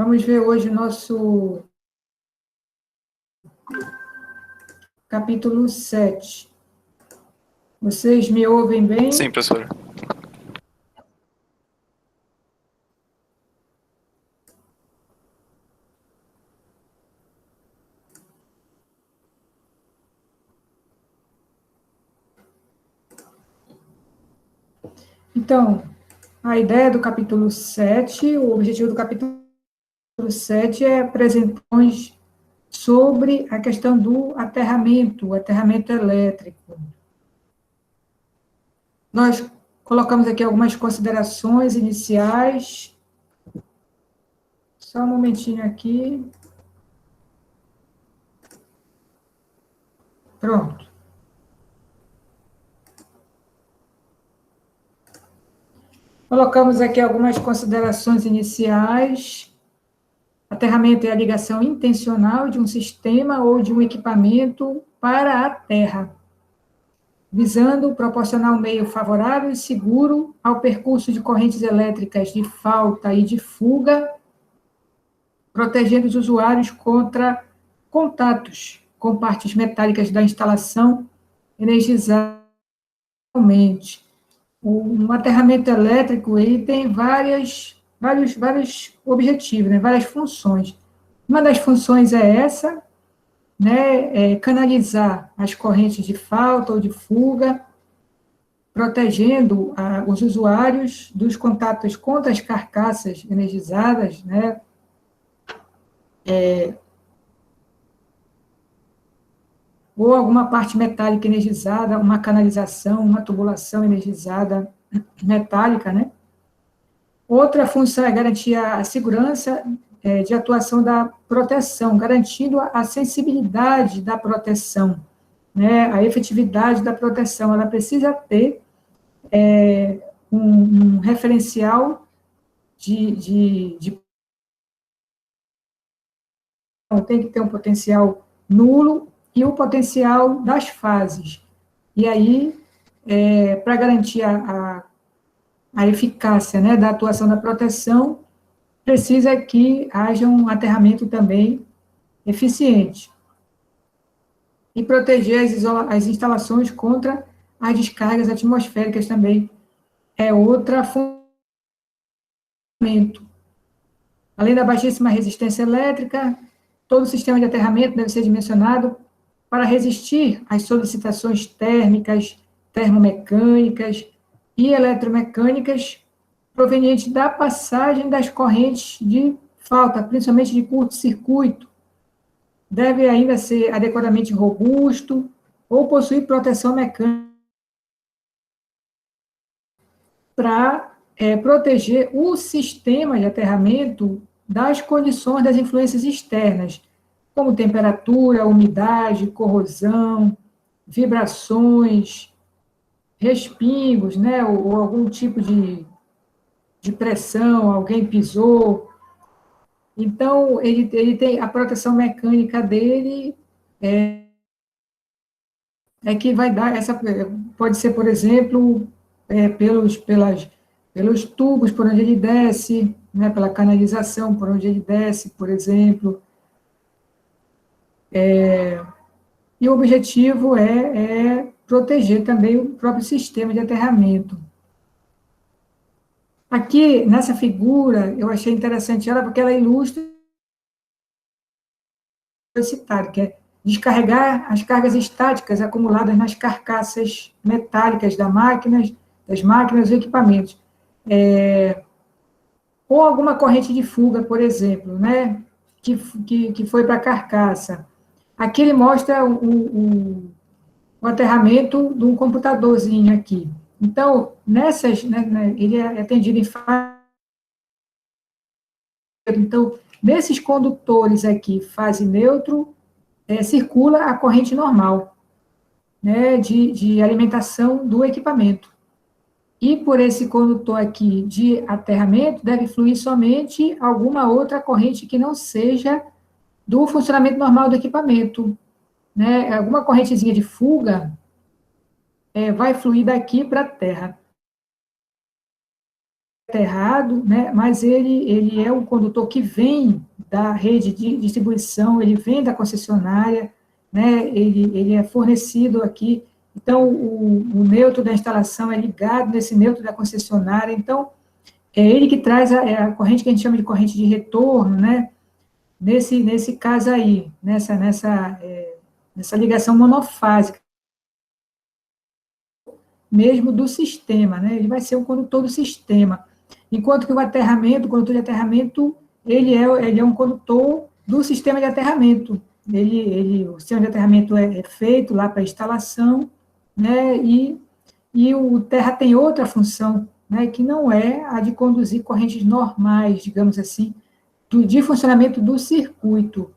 Vamos ver hoje o nosso capítulo 7. Vocês me ouvem bem? Sim, professora. Então, a ideia do capítulo 7, o objetivo do capítulo 7 é apresentações sobre a questão do aterramento, o aterramento elétrico. Nós colocamos aqui algumas considerações iniciais. Só um momentinho aqui. Pronto. Colocamos aqui algumas considerações iniciais. Aterramento é a ligação intencional de um sistema ou de um equipamento para a Terra, visando proporcionar um meio favorável e seguro ao percurso de correntes elétricas de falta e de fuga, protegendo os usuários contra contatos com partes metálicas da instalação energizada. Um aterramento elétrico ele tem vários objetivos, né, várias funções. Uma das funções é essa, né, canalizar as correntes de falta ou de fuga, protegendo os usuários dos contatos contra as carcaças energizadas, né, ou alguma parte metálica energizada, uma canalização, uma tubulação energizada metálica, né? Outra função é garantir a segurança de atuação da proteção, garantindo a sensibilidade da proteção, né? A efetividade da proteção. Ela precisa ter um referencial tem que ter um potencial nulo e o potencial das fases. E aí, para garantir a eficácia, né, da atuação da proteção, precisa que haja um aterramento também eficiente. E proteger as instalações contra as descargas atmosféricas também é outra fundamento. Além da baixíssima resistência elétrica, todo o sistema de aterramento deve ser dimensionado para resistir às solicitações térmicas, termomecânicas e eletromecânicas provenientes da passagem das correntes de falta, principalmente de curto-circuito. Deve ainda ser adequadamente robusto ou possuir proteção mecânica para proteger o sistema de aterramento das condições das influências externas, como temperatura, umidade, corrosão, vibrações, respingos, né, ou algum tipo de pressão, alguém pisou. Então, ele tem a proteção mecânica dele que vai dar essa, pode ser, por exemplo, pelos tubos por onde ele desce, né, pela canalização por onde ele desce, por exemplo. E o objetivo é proteger também o próprio sistema de aterramento. Aqui, nessa figura, eu achei interessante ela, porque ela ilustra que é descarregar as cargas estáticas acumuladas nas carcaças metálicas das máquinas e equipamentos. Ou alguma corrente de fuga, por exemplo, né, que foi para a carcaça. Aqui ele mostra o aterramento de um computadorzinho aqui. Então, ele é atendido em fase. Então, nesses condutores aqui, fase neutro, circula a corrente normal, né, de alimentação do equipamento. E por esse condutor aqui de aterramento, deve fluir somente alguma outra corrente que não seja do funcionamento normal do equipamento, né? Alguma correntezinha de fuga vai fluir daqui para a terra. aterrado, né, mas ele é um condutor que vem da rede de distribuição, ele vem da concessionária, né, ele é fornecido aqui, então o neutro da instalação é ligado nesse neutro da concessionária, então é ele que traz a corrente que a gente chama de corrente de retorno, né, nesse caso aí, nessa ligação monofásica, mesmo do sistema, né, ele vai ser um condutor do sistema, enquanto que o condutor de aterramento, ele é um condutor do sistema de aterramento, o sistema de aterramento é feito lá para instalação, né, e o terra tem outra função, né, que não é a de conduzir correntes normais, digamos assim, de funcionamento do circuito.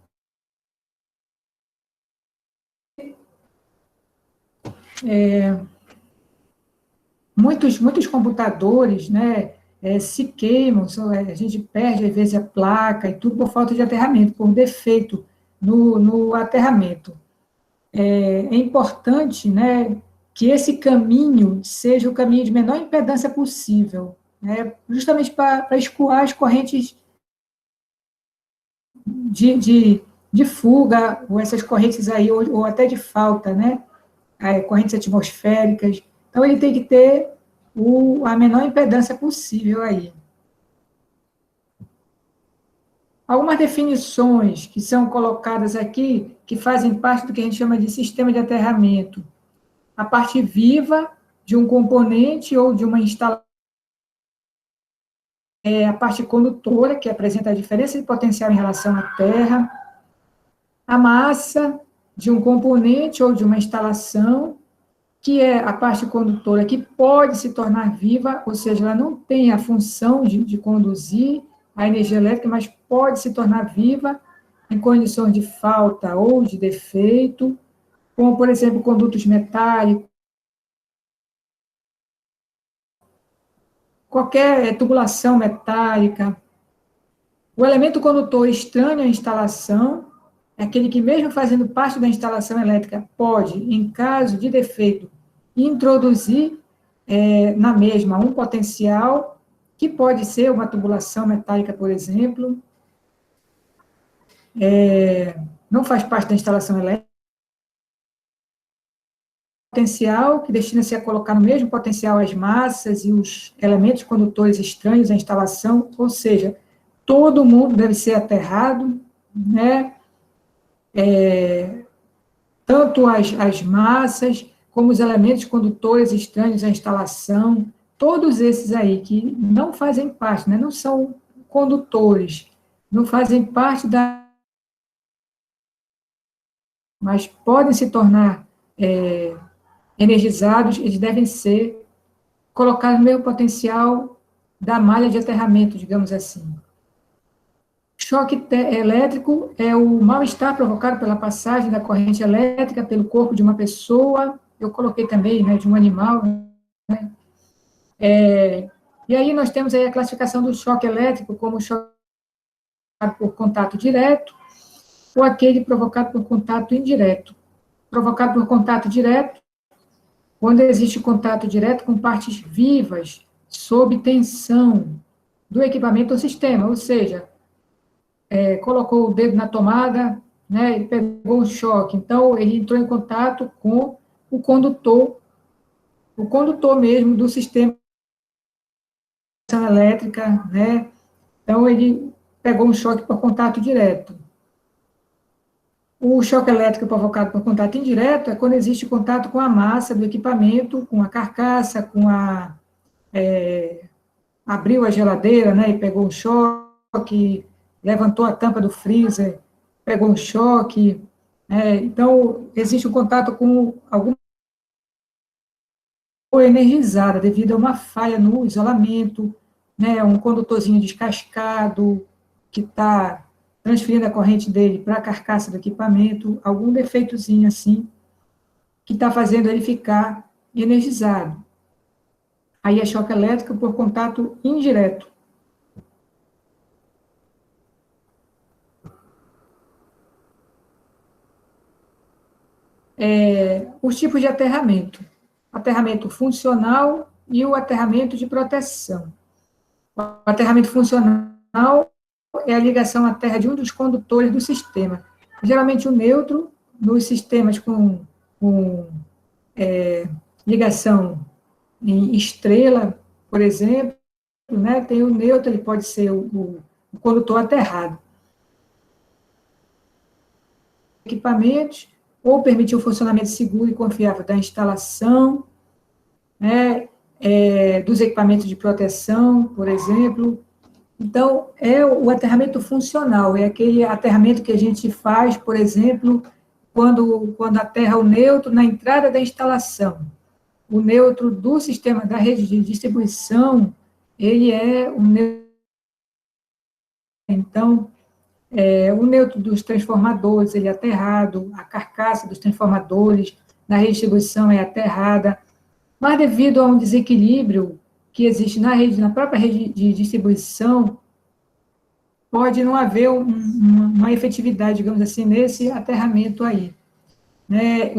Muitos computadores, né, se queimam, a gente perde, às vezes, a placa e tudo por falta de aterramento, por defeito no aterramento. É importante, né, que esse caminho seja o caminho de menor impedância possível, né, justamente para escoar as correntes de fuga, ou essas correntes aí, ou até de falta, né, correntes atmosféricas. Então, ele tem que ter a menor impedância possível aí. Algumas definições que são colocadas aqui, que fazem parte do que a gente chama de sistema de aterramento. A parte viva de um componente ou de uma instalação, a parte condutora, que apresenta a diferença de potencial em relação à Terra, a massa de um componente ou de uma instalação, que é a parte condutora que pode se tornar viva, ou seja, ela não tem a função de conduzir a energia elétrica, mas pode se tornar viva em condições de falta ou de defeito, como, por exemplo, condutos metálicos, qualquer tubulação metálica. O elemento condutor estranho à instalação é aquele que, mesmo fazendo parte da instalação elétrica, pode, em caso de defeito, introduzir na mesma um potencial, que pode ser uma tubulação metálica, por exemplo, não faz parte da instalação elétrica, potencial que destina-se a colocar no mesmo potencial as massas e os elementos condutores estranhos à instalação, ou seja, todo mundo deve ser aterrado, né? Tanto as massas, como os elementos condutores estranhos à instalação, todos esses aí que não fazem parte, né, não são condutores, não fazem parte mas podem se tornar energizados, eles devem ser colocados no mesmo potencial da malha de aterramento, digamos assim. Choque elétrico é o mal-estar provocado pela passagem da corrente elétrica pelo corpo de uma pessoa, eu coloquei também, né, de um animal, né? E aí nós temos aí a classificação do choque elétrico como choque por contato direto, ou aquele provocado por contato indireto. Provocado por contato direto, quando existe contato direto com partes vivas, sob tensão do equipamento ou sistema, ou seja, colocou o dedo na tomada, né, ele pegou um choque, então ele entrou em contato com o condutor mesmo do sistema de elétrica, né, então ele pegou um choque por contato direto. O choque elétrico provocado por contato indireto é quando existe contato com a massa do equipamento, com a carcaça, abriu a geladeira, né, e pegou um choque, levantou a tampa do freezer, pegou um choque, então existe um contato com alguma coisa energizada devido a uma falha no isolamento, né, um condutorzinho descascado que está transferindo a corrente dele para a carcaça do equipamento, algum defeitozinho assim, que está fazendo ele ficar energizado. Aí é choque elétrico por contato indireto. Os tipos de aterramento. Aterramento funcional e o aterramento de proteção. O aterramento funcional é a ligação à terra de um dos condutores do sistema. Geralmente, o neutro, nos sistemas com ligação em estrela, por exemplo, né, tem o neutro, ele pode ser o condutor aterrado. Equipamentos, ou permitir o funcionamento seguro e confiável da instalação, né, dos equipamentos de proteção, por exemplo. Então, é o aterramento funcional, é aquele aterramento que a gente faz, por exemplo, quando aterra o neutro na entrada da instalação. O neutro do sistema da rede de distribuição, ele é o neutro. Então, o neutro dos transformadores, ele é aterrado, a carcaça dos transformadores na rede de distribuição é aterrada, mas devido a um desequilíbrio que existe na própria rede de distribuição, pode não haver uma efetividade, digamos assim, nesse aterramento aí. Né?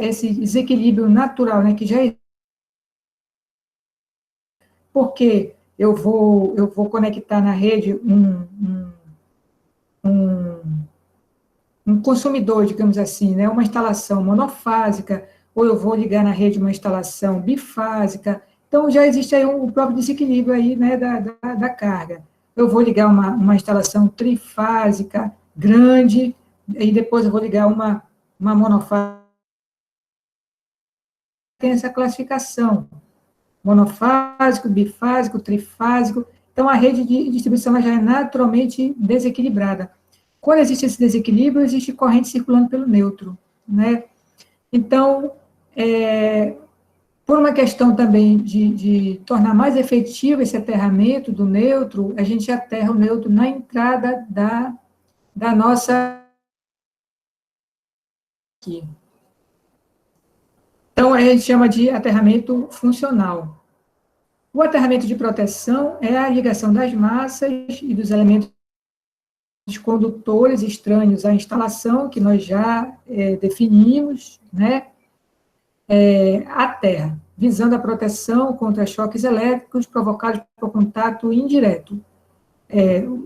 Esse desequilíbrio natural, né, que já existe, porque eu vou conectar na rede um consumidor, digamos assim, né, uma instalação monofásica, ou eu vou ligar na rede uma instalação bifásica, então já existe aí um próprio desequilíbrio aí, né, da carga. Eu vou ligar uma instalação trifásica grande, e depois eu vou ligar uma monofásica, tem essa classificação, monofásico, bifásico, trifásico, então a rede de distribuição já é naturalmente desequilibrada. Quando existe esse desequilíbrio, existe corrente circulando pelo neutro, né? Então, por uma questão também de tornar mais efetivo esse aterramento do neutro, a gente aterra o neutro na entrada da nossa... Aqui. Então, a gente chama de aterramento funcional. O aterramento de proteção é a ligação das massas e dos elementos condutores estranhos à instalação, que nós já definimos, né, à terra, visando a proteção contra choques elétricos provocados por contato indireto.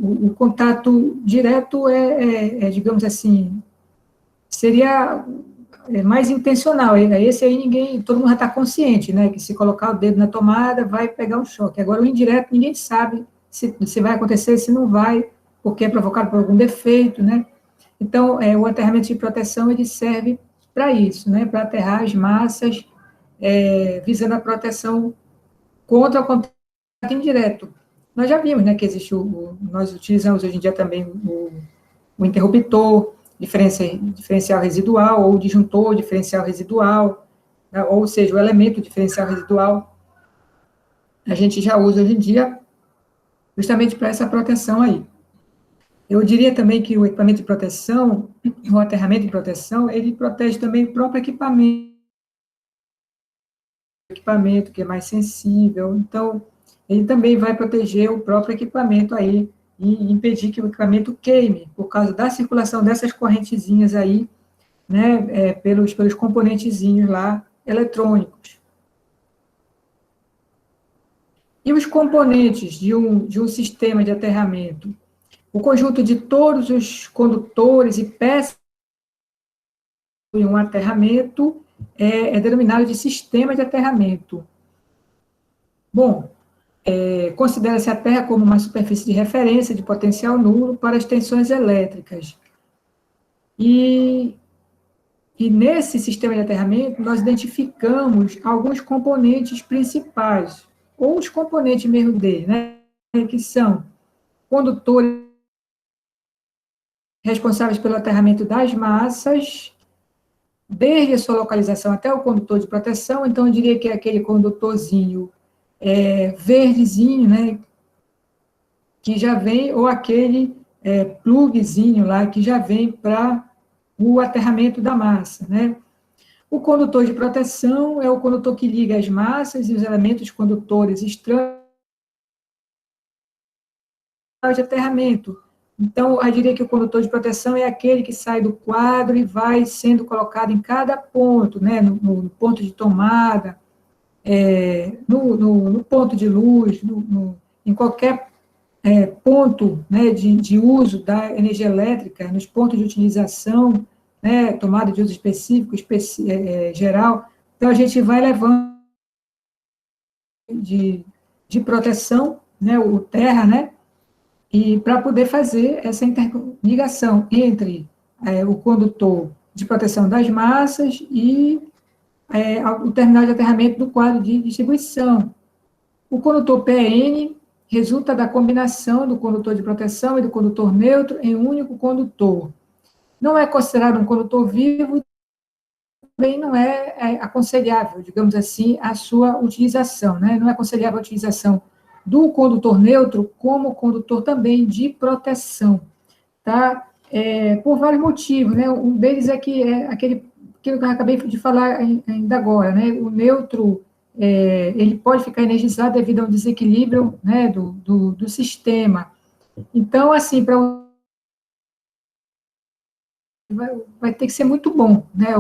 O contato direto digamos assim, seria mais intencional. Esse aí todo mundo já está consciente, né, que se colocar o dedo na tomada vai pegar um choque. Agora, o indireto, ninguém sabe se vai acontecer, se não vai, porque é provocado por algum defeito, né? Então, o aterramento de proteção, ele serve para isso, né, para aterrar as massas, visando a proteção contra o contato indireto. Nós já vimos, né, que existe nós utilizamos hoje em dia também o interruptor, diferencial residual, ou disjuntor diferencial residual, né, ou seja, o elemento diferencial residual, a gente já usa hoje em dia justamente para essa proteção aí. Eu diria também que o equipamento de proteção, o aterramento de proteção, ele protege também o próprio equipamento que é mais sensível, então, ele também vai proteger o próprio equipamento aí, e impedir que o equipamento queime, por causa da circulação dessas correntezinhas aí, né, pelos componentezinhos lá, eletrônicos. E os componentes de um sistema de aterramento? O conjunto de todos os condutores e peças em um aterramento é denominado de sistema de aterramento. Bom, considera-se a Terra como uma superfície de referência de potencial nulo para as tensões elétricas. E nesse sistema de aterramento, nós identificamos alguns componentes principais, ou os componentes mesmo dele, né, que são condutores responsáveis pelo aterramento das massas, desde a sua localização até o condutor de proteção. Então, eu diria que é aquele condutorzinho verdezinho, né, que já vem, ou aquele plugzinho lá, que já vem para o aterramento da massa, né. O condutor de proteção é o condutor que liga as massas e os elementos condutores estranhos de aterramento. Então, eu diria que o condutor de proteção é aquele que sai do quadro e vai sendo colocado em cada ponto, né, no ponto de tomada, no ponto de luz, em qualquer ponto, né, de uso da energia elétrica, nos pontos de utilização, né, tomada de uso específico, geral. Então, a gente vai levando de proteção, né, o terra, né, e para poder fazer essa interligação entre o condutor de proteção das massas e o terminal de aterramento do quadro de distribuição. O condutor PN resulta da combinação do condutor de proteção e do condutor neutro em um único condutor. Não é considerado um condutor vivo, também não é aconselhável, digamos assim, a sua utilização, né? Não é aconselhável a utilização do condutor neutro como condutor também de proteção, tá? Por vários motivos, né? Um deles é que aquilo que eu acabei de falar ainda agora, né? O neutro, ele pode ficar energizado devido a um desequilíbrio, né, do sistema. Então, assim, vai ter que ser muito bom, né?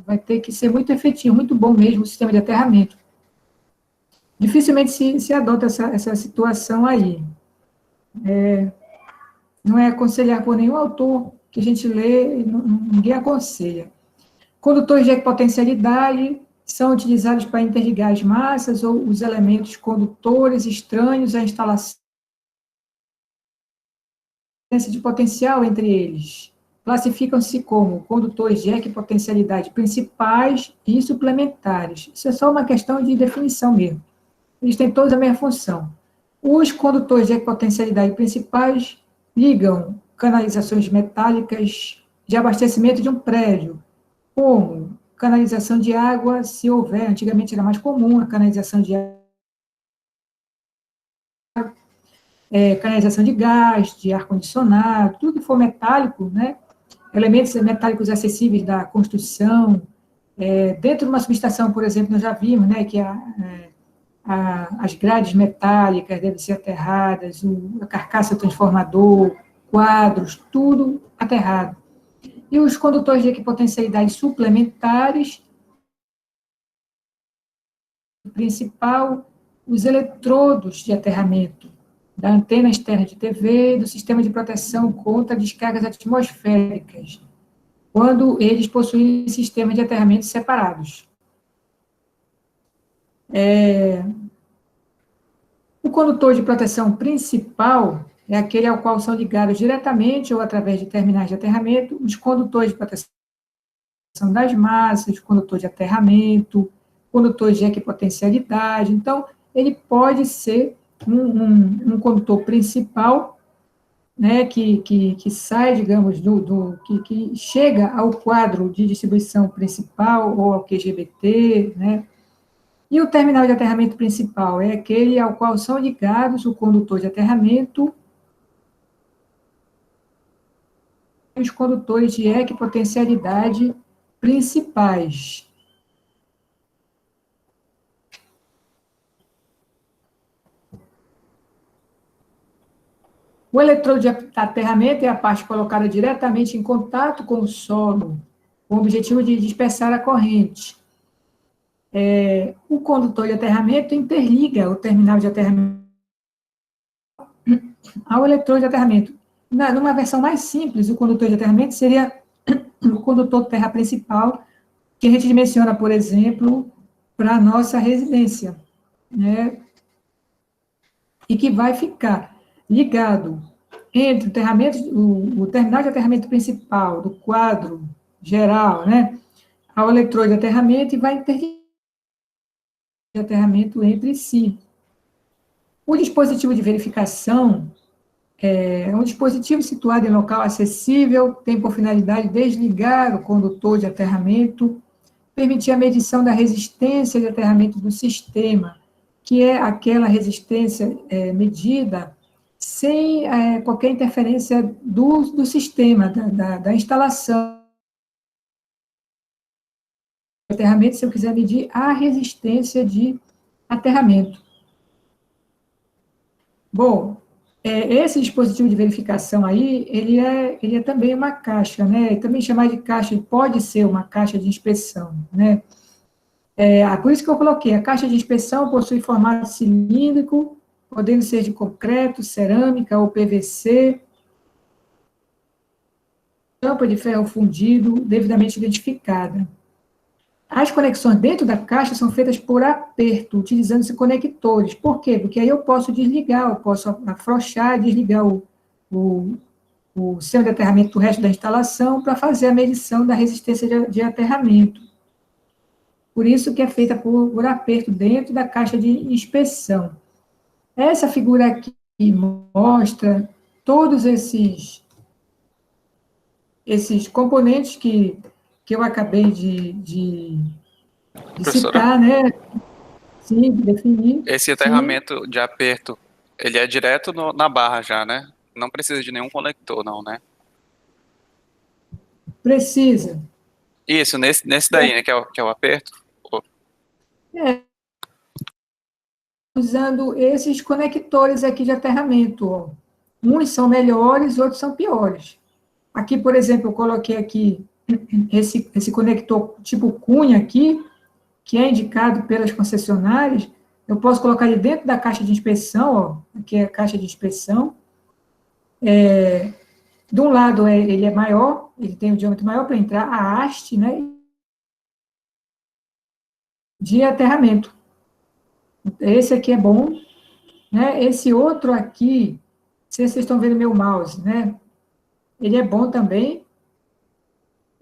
Vai ter que ser muito efetivo, muito bom mesmo o sistema de aterramento. Dificilmente se adota essa situação aí. Não é aconselhar por nenhum autor que a gente lê, ninguém aconselha. Condutores de equipotencialidade são utilizados para interligar as massas ou os elementos condutores estranhos à instalação de potencial entre eles. Classificam-se como condutores de equipotencialidade principais e suplementares. Isso é só uma questão de definição mesmo. Eles têm todos a mesma função. Os condutores de equipotencialidade principais ligam canalizações metálicas de abastecimento de um prédio, como canalização de água, se houver, antigamente era mais comum a canalização de água, canalização de gás, de ar-condicionado, tudo que for metálico, né? Elementos metálicos acessíveis da construção. Dentro de uma subestação, por exemplo, nós já vimos, né, que as grades metálicas devem ser aterradas, a carcaça do transformador, quadros, tudo aterrado. E os condutores de equipotencialidade suplementares, principal, os eletrodos de aterramento da antena externa de TV, do sistema de proteção contra descargas atmosféricas, quando eles possuem sistemas de aterramento separados. O condutor de proteção principal é aquele ao qual são ligados diretamente ou através de terminais de aterramento os condutores de proteção das massas, condutor de aterramento, condutor de equipotencialidade. Então, ele pode ser um condutor principal, né, que sai, digamos, que chega ao quadro de distribuição principal ou ao QGBT, né? E o terminal de aterramento principal é aquele ao qual são ligados o condutor de aterramento e os condutores de equipotencialidade principais. O eletrodo de aterramento é a parte colocada diretamente em contato com o solo, com o objetivo de dispersar a corrente. O condutor de aterramento interliga o terminal de aterramento ao eletrodo de aterramento. Numa versão mais simples, o condutor de aterramento seria o condutor de terra principal, que a gente dimensiona, por exemplo, para a nossa residência, né? E que vai ficar ligado entre o terminal de aterramento principal do quadro geral, né, ao eletrodo de aterramento, e vai interligar de aterramento entre si. O dispositivo de verificação é um dispositivo situado em local acessível, tem por finalidade desligar o condutor de aterramento, permitir a medição da resistência de aterramento do sistema, que é aquela resistência medida sem qualquer interferência do sistema, da instalação. Aterramento, se eu quiser medir a resistência de aterramento. Bom, esse dispositivo de verificação aí, ele é também uma caixa, né? Também chamar de caixa, pode ser uma caixa de inspeção, né? Por isso que eu coloquei, a caixa de inspeção possui formato cilíndrico, podendo ser de concreto, cerâmica ou PVC, tampa de ferro fundido, devidamente identificada. As conexões dentro da caixa são feitas por aperto, utilizando-se conectores. Por quê? Porque aí eu posso desligar, eu posso afrouxar, desligar o, o sistema de aterramento do resto da instalação para fazer a medição da resistência de aterramento. Por isso que é feita por aperto dentro da caixa de inspeção. Essa figura aqui mostra todos esses componentes que eu acabei de Professora, citar, né? Sim, de definir. esse Sim, aterramento de aperto, ele é direto na barra já, né? Não precisa de nenhum conector, não, né? precisa. Isso, nesse daí, né, que é o aperto. Pô, É, usando esses conectores aqui de aterramento. Ó. Uns são melhores, outros são piores. Aqui, por exemplo, eu coloquei aqui esse conector tipo cunha aqui, que é indicado pelas concessionárias. Eu posso colocar ele dentro da caixa de inspeção, ó, aqui é a caixa de inspeção. De um lado, ele é maior, ele tem um diâmetro maior para entrar a haste, né, de aterramento. Esse aqui é bom, né? Esse outro aqui, não sei se vocês estão vendo meu mouse, né? Ele é bom também.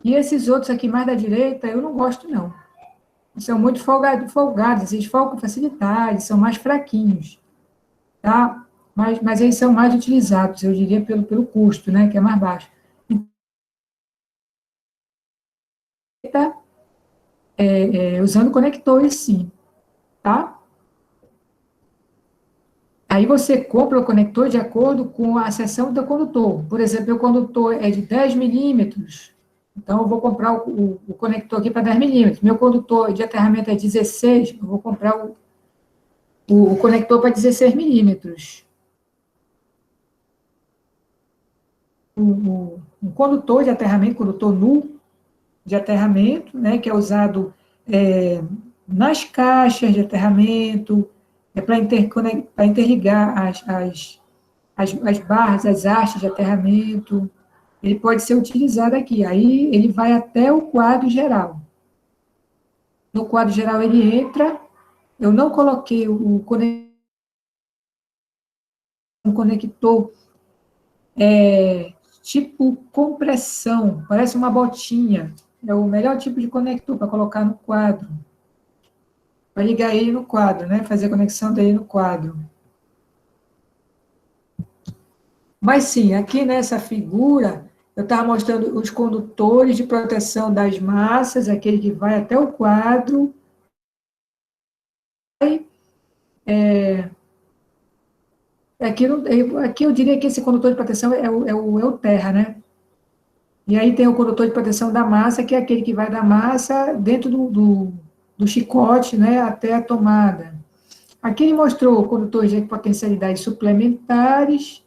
E esses outros aqui mais da direita, eu não gosto, não. São muito folgados, eles folgam com facilidade, são mais fraquinhos, tá? Mas eles são mais utilizados, eu diria, pelo custo, né? Que é mais baixo. Tá? Usando conectores, sim, tá? Aí você compra o conector de acordo com a seção do condutor. Por exemplo, o condutor é de 10 milímetros, então eu vou comprar o conector aqui para 10 milímetros. Meu condutor de aterramento é 16, eu vou comprar o conector para 16 milímetros. Um condutor de aterramento, condutor nu de aterramento, né, que é usado nas caixas de aterramento, para interligar as barras, as hastes de aterramento, ele pode ser utilizado aqui. Aí ele vai até o quadro geral. No quadro geral ele entra, eu não coloquei o conector tipo compressão, parece uma botinha. É o melhor tipo de conector para colocar no quadro. Para ligar ele no quadro, né? Fazer a conexão dele no quadro. Mas sim, aqui nessa figura, eu estava mostrando os condutores de proteção das massas, aquele que vai até o quadro. Aqui eu diria que esse condutor de proteção é o terra, né? E aí tem o condutor de proteção da massa, que é aquele que vai da massa dentro do chicote, né, até a tomada. Aqui ele mostrou condutores de potencialidades suplementares,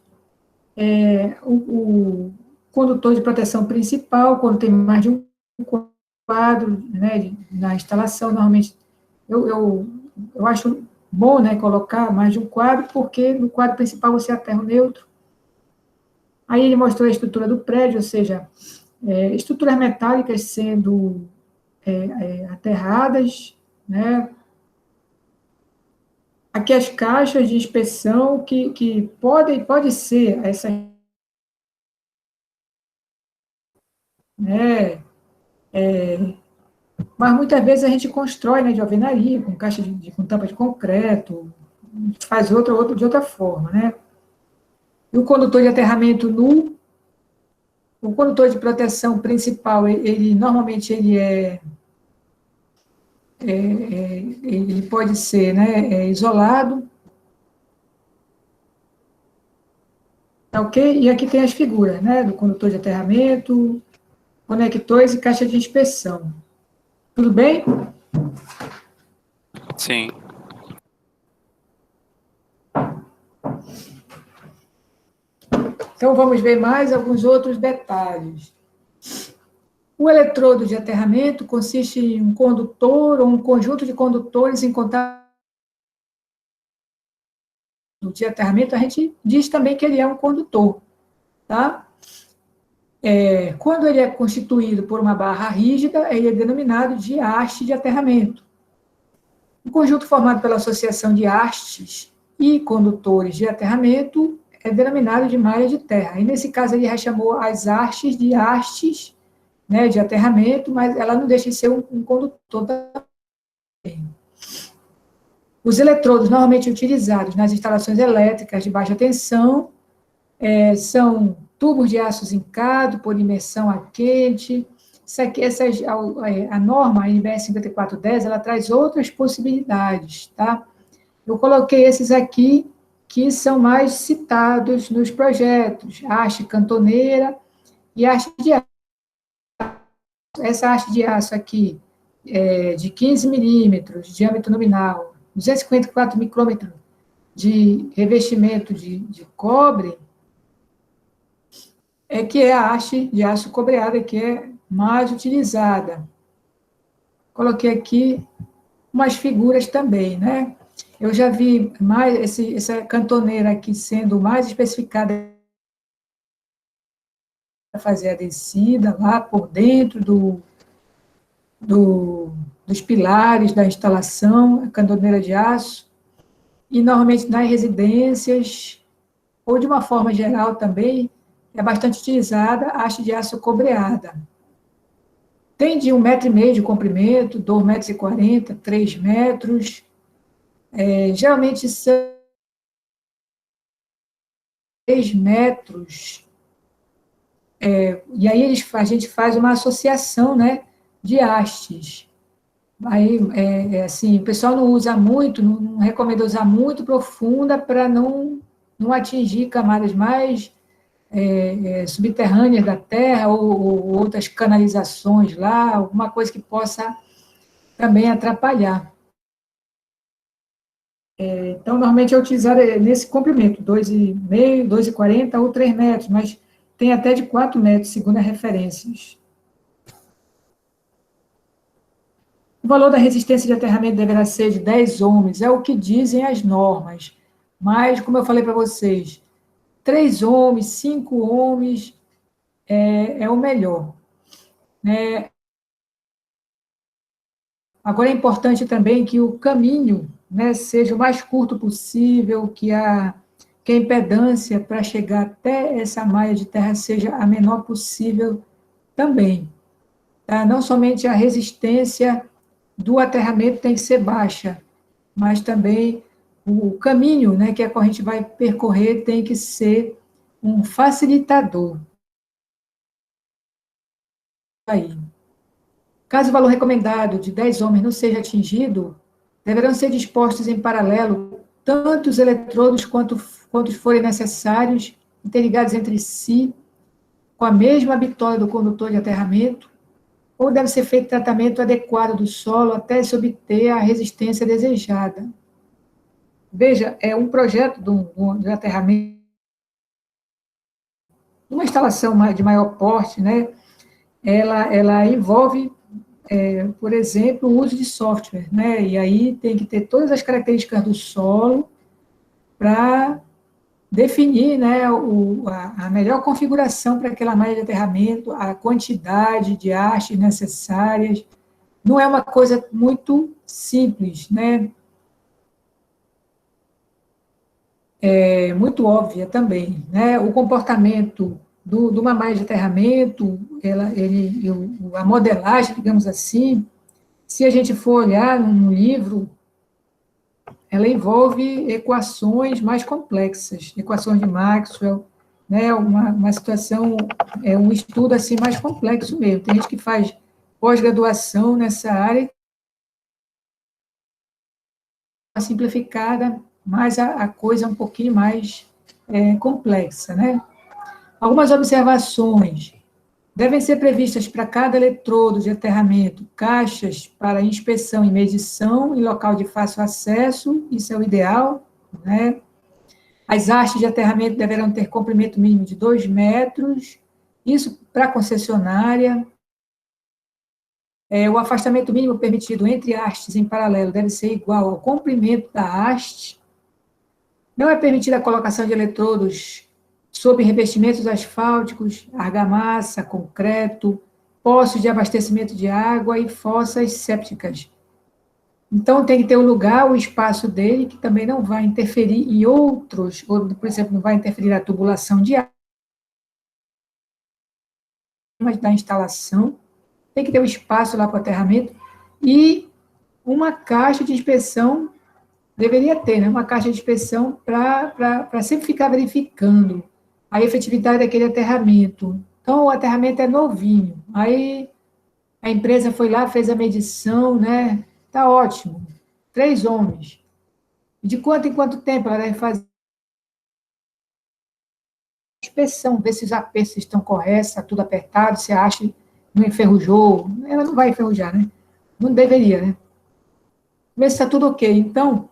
o condutor de proteção principal, quando tem mais de um quadro, né, na instalação, normalmente eu acho bom, né, colocar mais de um quadro, porque no quadro principal você aterra o neutro. Aí ele mostrou a estrutura do prédio, ou seja, estruturas metálicas sendo aterradas, né? Aqui as caixas de inspeção que pode ser essa, né? Mas muitas vezes a gente constrói, né, de alvenaria, com caixa com tampa de concreto, faz de outra forma, né? E o condutor de aterramento nu, o condutor de proteção principal, ele normalmente ele pode ser, né, isolado, tá ok? E aqui tem as figuras, né, do condutor de aterramento, conectores e caixa de inspeção. Tudo bem? sim. Então, vamos ver mais alguns outros detalhes. O eletrodo de aterramento consiste em um condutor ou um conjunto de condutores em contato de aterramento. A gente diz também que ele é um condutor, tá? Quando ele é constituído por uma barra rígida, ele é denominado de haste de aterramento. O conjunto formado pela associação de hastes e condutores de aterramento é denominado de malha de terra. E, nesse caso, ele já chamou as hastes, né, de aterramento, mas ela não deixa de ser um condutor também. Os eletrodos normalmente utilizados nas instalações elétricas de baixa tensão são tubos de aço zincado por imersão a quente. A norma, a NBR 5410, ela traz outras possibilidades, tá? Eu coloquei esses aqui, que são mais citados nos projetos, haste cantoneira e haste de aço. Essa haste de aço aqui é de 15 milímetros de diâmetro nominal, 254 micrômetros de revestimento de cobre, que é a haste de aço cobreada, que é mais utilizada. Coloquei aqui umas figuras também, né? Eu já vi mais essa cantoneira aqui sendo mais especificada para fazer a descida lá por dentro dos pilares da instalação, a cantoneira de aço, e normalmente nas residências, ou de uma forma geral também, é bastante utilizada a haste de aço cobreada. Tem de 1,5 metro de comprimento, 2,40 metros, 3 metros, geralmente são 3 metros, e aí a gente faz uma associação, né, de hastes. Aí, assim, o pessoal não usa muito, não recomenda usar muito profunda para não atingir camadas mais subterrâneas da terra ou outras canalizações lá, alguma coisa que possa também atrapalhar. Então, normalmente é utilizado nesse comprimento, 2,5, 2,40 ou 3 metros, mas tem até de 4 metros, segundo as referências. O valor da resistência de aterramento deverá ser de 10 ohms, é o que dizem as normas. Mas, como eu falei para vocês, 3 ohms, 5 ohms é o melhor. Agora, é importante também que o caminho, né, seja o mais curto possível, que a impedância para chegar até essa malha de terra seja a menor possível também. Tá? Não somente a resistência do aterramento tem que ser baixa, mas também o caminho, né, que a corrente vai percorrer tem que ser um facilitador. Aí. Caso o valor recomendado de 10 ohms não seja atingido, deverão ser dispostos em paralelo tanto os eletrodos quantos forem necessários, interligados entre si, com a mesma bitola do condutor de aterramento, ou deve ser feito tratamento adequado do solo até se obter a resistência desejada. Veja, é um projeto de aterramento, uma instalação de maior porte, né? Ela envolve, por exemplo, o uso de software, né? E aí tem que ter todas as características do solo para definir, né, a melhor configuração para aquela malha de aterramento, a quantidade de hastes necessárias. Não é uma coisa muito simples, né? É muito óbvia também, né? O comportamento de uma malha de aterramento, a modelagem, digamos assim, se a gente for olhar no livro, ela envolve equações mais complexas, equações de Maxwell, né? Uma situação, um estudo assim mais complexo mesmo. Tem gente que faz pós-graduação nessa área, simplificada, mas a coisa é um pouquinho mais complexa, né? Algumas observações. Devem ser previstas para cada eletrodo de aterramento caixas para inspeção e medição em local de fácil acesso, isso é o ideal, né? As hastes de aterramento deverão ter comprimento mínimo de 2 metros, isso para a concessionária. O afastamento mínimo permitido entre hastes em paralelo deve ser igual ao comprimento da haste. Não é permitida a colocação de eletrodos sob revestimentos asfálticos, argamassa, concreto, poços de abastecimento de água e fossas sépticas. Então, tem que ter o lugar, o espaço dele, que também não vai interferir em outros, ou, por exemplo, não vai interferir na tubulação de água da instalação. Tem que ter um espaço lá para o aterramento e uma caixa de inspeção, deveria ter, né? Uma caixa de inspeção para sempre ficar verificando a efetividade daquele aterramento. Então, o aterramento é novinho. Aí, a empresa foi lá, fez a medição, né? Tá ótimo. 3 homens. De quanto em quanto tempo ela deve fazer inspeção, ver se os apertos estão corretos, está tudo apertado, se a haste não enferrujou. Ela não vai enferrujar, né? Não deveria, né? Ver se está tudo ok. Então,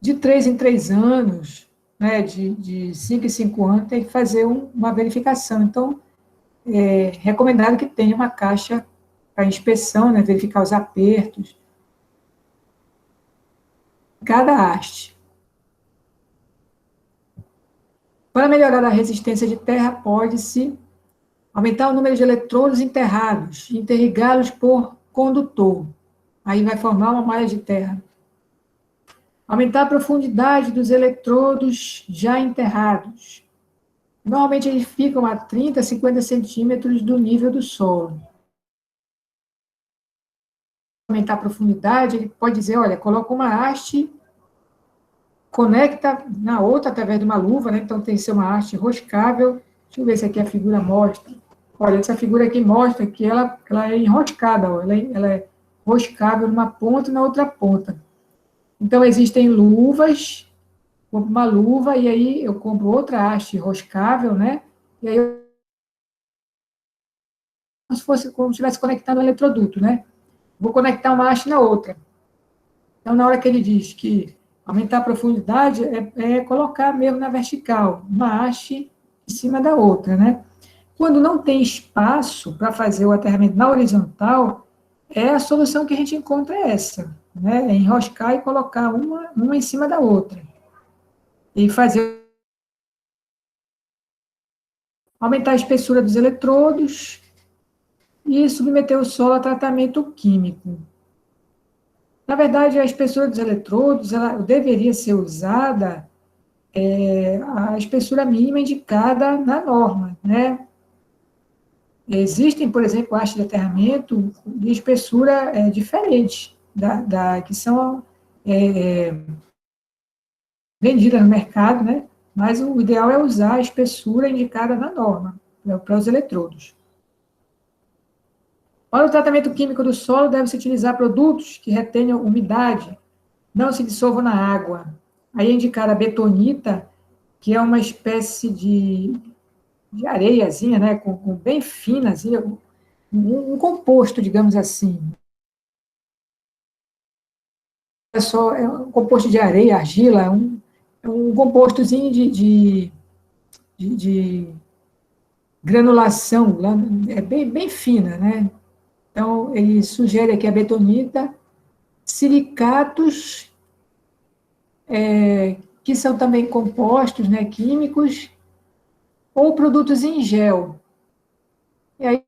de 3 em 3 anos, né, de 5 em 5 anos, tem que fazer uma verificação. Então, é recomendado que tenha uma caixa para inspeção, né, verificar os apertos, cada haste. Para melhorar a resistência de terra, pode-se aumentar o número de eletrodos enterrados, interligá-los por condutor. Aí vai formar uma malha de terra. Aumentar a profundidade dos eletrodos já enterrados. Normalmente eles ficam a 30, 50 centímetros do nível do solo. Aumentar a profundidade, ele pode dizer, olha, coloca uma haste, conecta na outra através de uma luva, né? Então tem que ser uma haste roscável. Deixa eu ver se aqui a figura mostra. Olha, essa figura aqui mostra que ela é enroscada, ó. Ela é roscável numa ponta e na outra ponta. Então, existem luvas, compro uma luva e aí eu compro outra haste roscável, né? E aí, como se fosse, como se estivesse conectando um eletroduto, né? Vou conectar uma haste na outra. Então, na hora que ele diz que aumentar a profundidade, é colocar mesmo na vertical, uma haste em cima da outra, né? Quando não tem espaço para fazer o aterramento na horizontal, a solução que a gente encontra é essa, né? É enroscar e colocar uma em cima da outra. E fazer aumentar a espessura dos eletrodos e submeter o solo a tratamento químico. Na verdade, a espessura dos eletrodos ela deveria ser usada a espessura mínima indicada na norma, né? Existem, por exemplo, hastes de aterramento de espessura diferente que são vendidas no mercado, né? Mas o ideal é usar a espessura indicada na norma para os eletrodos. Para o tratamento químico do solo, deve-se utilizar produtos que retenham umidade, não se dissolvam na água. Aí é indicada a betonita, que é uma espécie de areiazinha, né, bem fina, assim, um composto, digamos assim. É um composto de areia, argila, é um compostozinho de granulação, é bem fina, né? Então, ele sugere aqui a betonita, silicatos, que são também compostos, né, químicos, ou produtos em gel. E aí,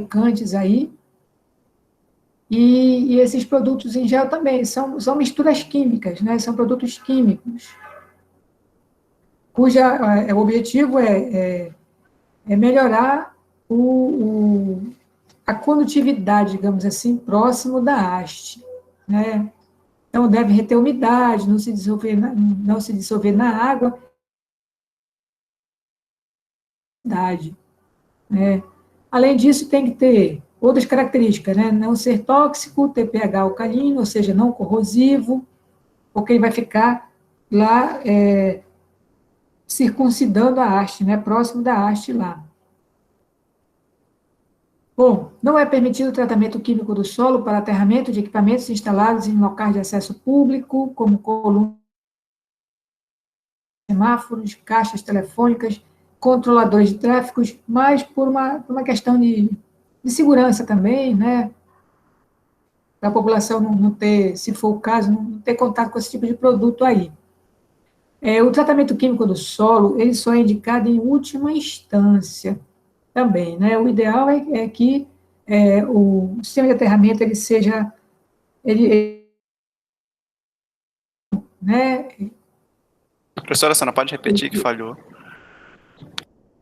cantes aí, e esses produtos em gel também são misturas químicas, né, são produtos químicos, cuja o objetivo é melhorar a condutividade, digamos assim, próximo da haste, né? Então, deve reter umidade, não se dissolver na água, né? Além disso, tem que ter outras características, né? Não ser tóxico, ter pH alcalino, ou seja, não corrosivo, porque ele vai ficar lá circuncidando a haste, né? Próximo da haste lá. Bom, não é permitido o tratamento químico do solo para aterramento de equipamentos instalados em locais de acesso público, como colunas, semáforos, caixas telefônicas, controladores de tráfegos, mas por uma questão de segurança também, né? Para a população não ter, se for o caso, não ter contato com esse tipo de produto aí. O tratamento químico do solo, ele só é indicado em última instância também, né? O ideal é que o sistema de aterramento, ele seja, né? Professora, você não pode repetir que falhou.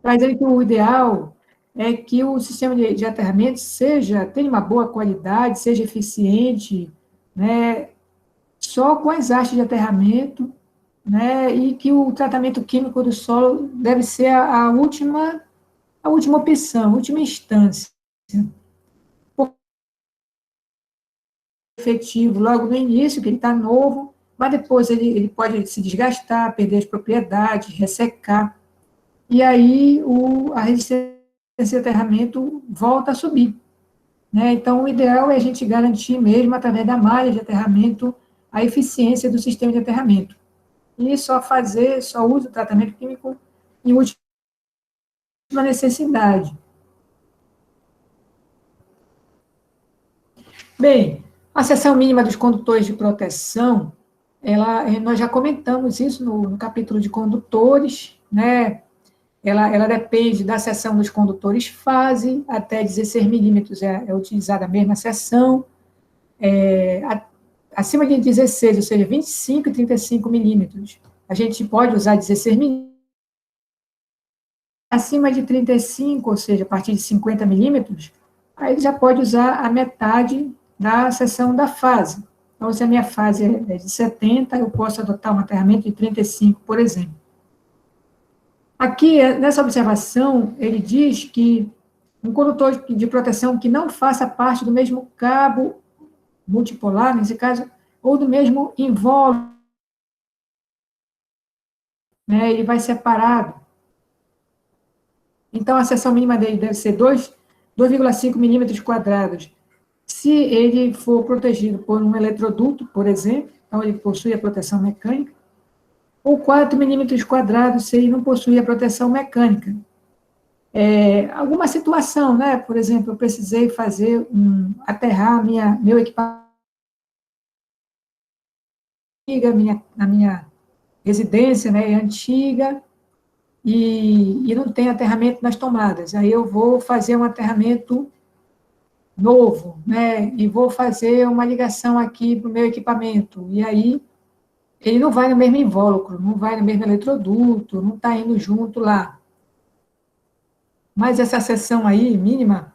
Mas aí que o ideal é que o sistema de aterramento tenha uma boa qualidade, seja eficiente, né? Só com as hastes de aterramento, né? E que o tratamento químico do solo deve ser a última opção, a última instância. Efetivo logo no início, que ele está novo, mas depois ele pode se desgastar, perder as propriedades, ressecar, e aí a resistência de aterramento volta a subir. Né? Então, o ideal é a gente garantir mesmo, através da malha de aterramento, a eficiência do sistema de aterramento. E só usa o tratamento químico em última necessidade. Bem, a seção mínima dos condutores de proteção, nós já comentamos isso no capítulo de condutores, né? Ela depende da seção dos condutores fase, até 16 milímetros é utilizada a mesma seção, acima de 16, ou seja, 25 e 35 milímetros, a gente pode usar 16 milímetros, acima de 35, ou seja, a partir de 50 milímetros, aí já pode usar a metade da seção da fase. Então, se a minha fase é de 70, eu posso adotar um aterramento de 35, por exemplo. Aqui, nessa observação, ele diz que um condutor de proteção que não faça parte do mesmo cabo multipolar, nesse caso, ou do mesmo invólucro, né, ele vai separado. Então, a seção mínima dele deve ser 2,5 milímetros quadrados. Se ele for protegido por um eletroduto, por exemplo, então ele possui a proteção mecânica, ou 4 milímetros quadrados se ele não possui a proteção mecânica. Alguma situação, né? Por exemplo, eu precisei aterrar meu equipamento na minha residência, né, antiga, e não tem aterramento nas tomadas. Aí eu vou fazer um aterramento novo, né, e vou fazer uma ligação aqui para o meu equipamento, e aí ele não vai no mesmo invólucro, não vai no mesmo eletroduto, não está indo junto lá. Mas essa seção aí, mínima,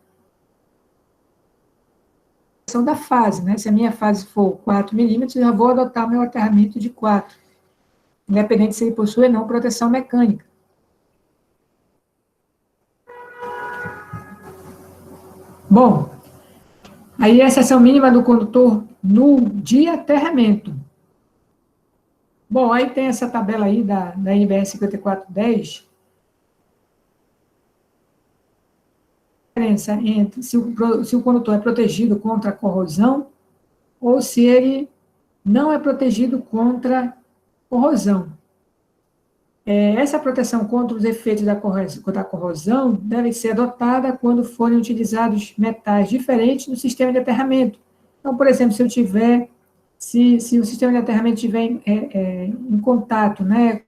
seção da fase, né, se a minha fase for 4 milímetros, eu já vou adotar meu aterramento de 4, independente se ele possui ou não proteção mecânica. Bom, aí é a seção mínima do condutor de aterramento. Bom, aí tem essa tabela aí da NBR 5410. A diferença entre se o condutor é protegido contra a corrosão ou se ele não é protegido contra corrosão. Essa proteção contra os efeitos da corrosão deve ser adotada quando forem utilizados metais diferentes no sistema de aterramento. Então, por exemplo, se o sistema de aterramento estiver em contato, né,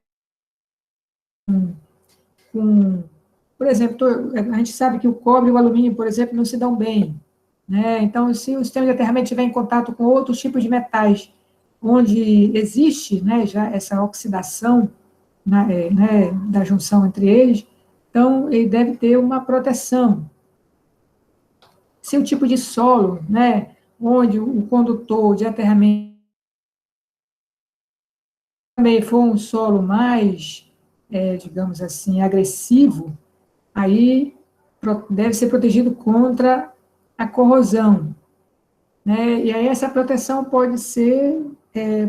por exemplo, a gente sabe que o cobre e o alumínio, por exemplo, não se dão bem, né? Então, se o sistema de aterramento estiver em contato com outros tipos de metais, onde existe, né, já essa oxidação, né, da junção entre eles, então ele deve ter uma proteção. Se o tipo de solo, né, onde o condutor de aterramento também for um solo mais, digamos assim, agressivo, aí deve ser protegido contra a corrosão. Né? E aí essa proteção pode ser,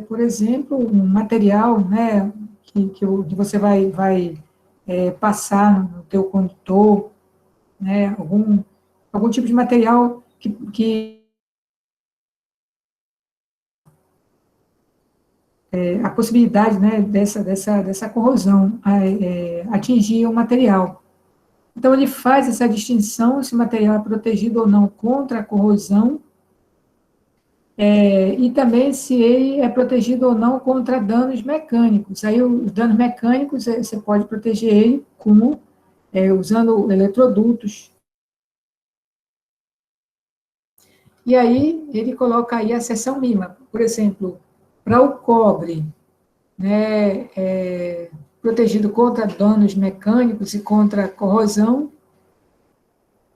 por exemplo, um material, né, que você vai passar no teu condutor, né, algum tipo de material que a possibilidade, né, dessa corrosão atingir o material. Então, ele faz essa distinção se o material é protegido ou não contra a corrosão, e também se ele é protegido ou não contra danos mecânicos. Aí, os danos mecânicos, você pode proteger ele usando eletrodutos. E aí, ele coloca aí a seção mínima. Por exemplo, para o cobre, né, protegido contra danos mecânicos e contra corrosão,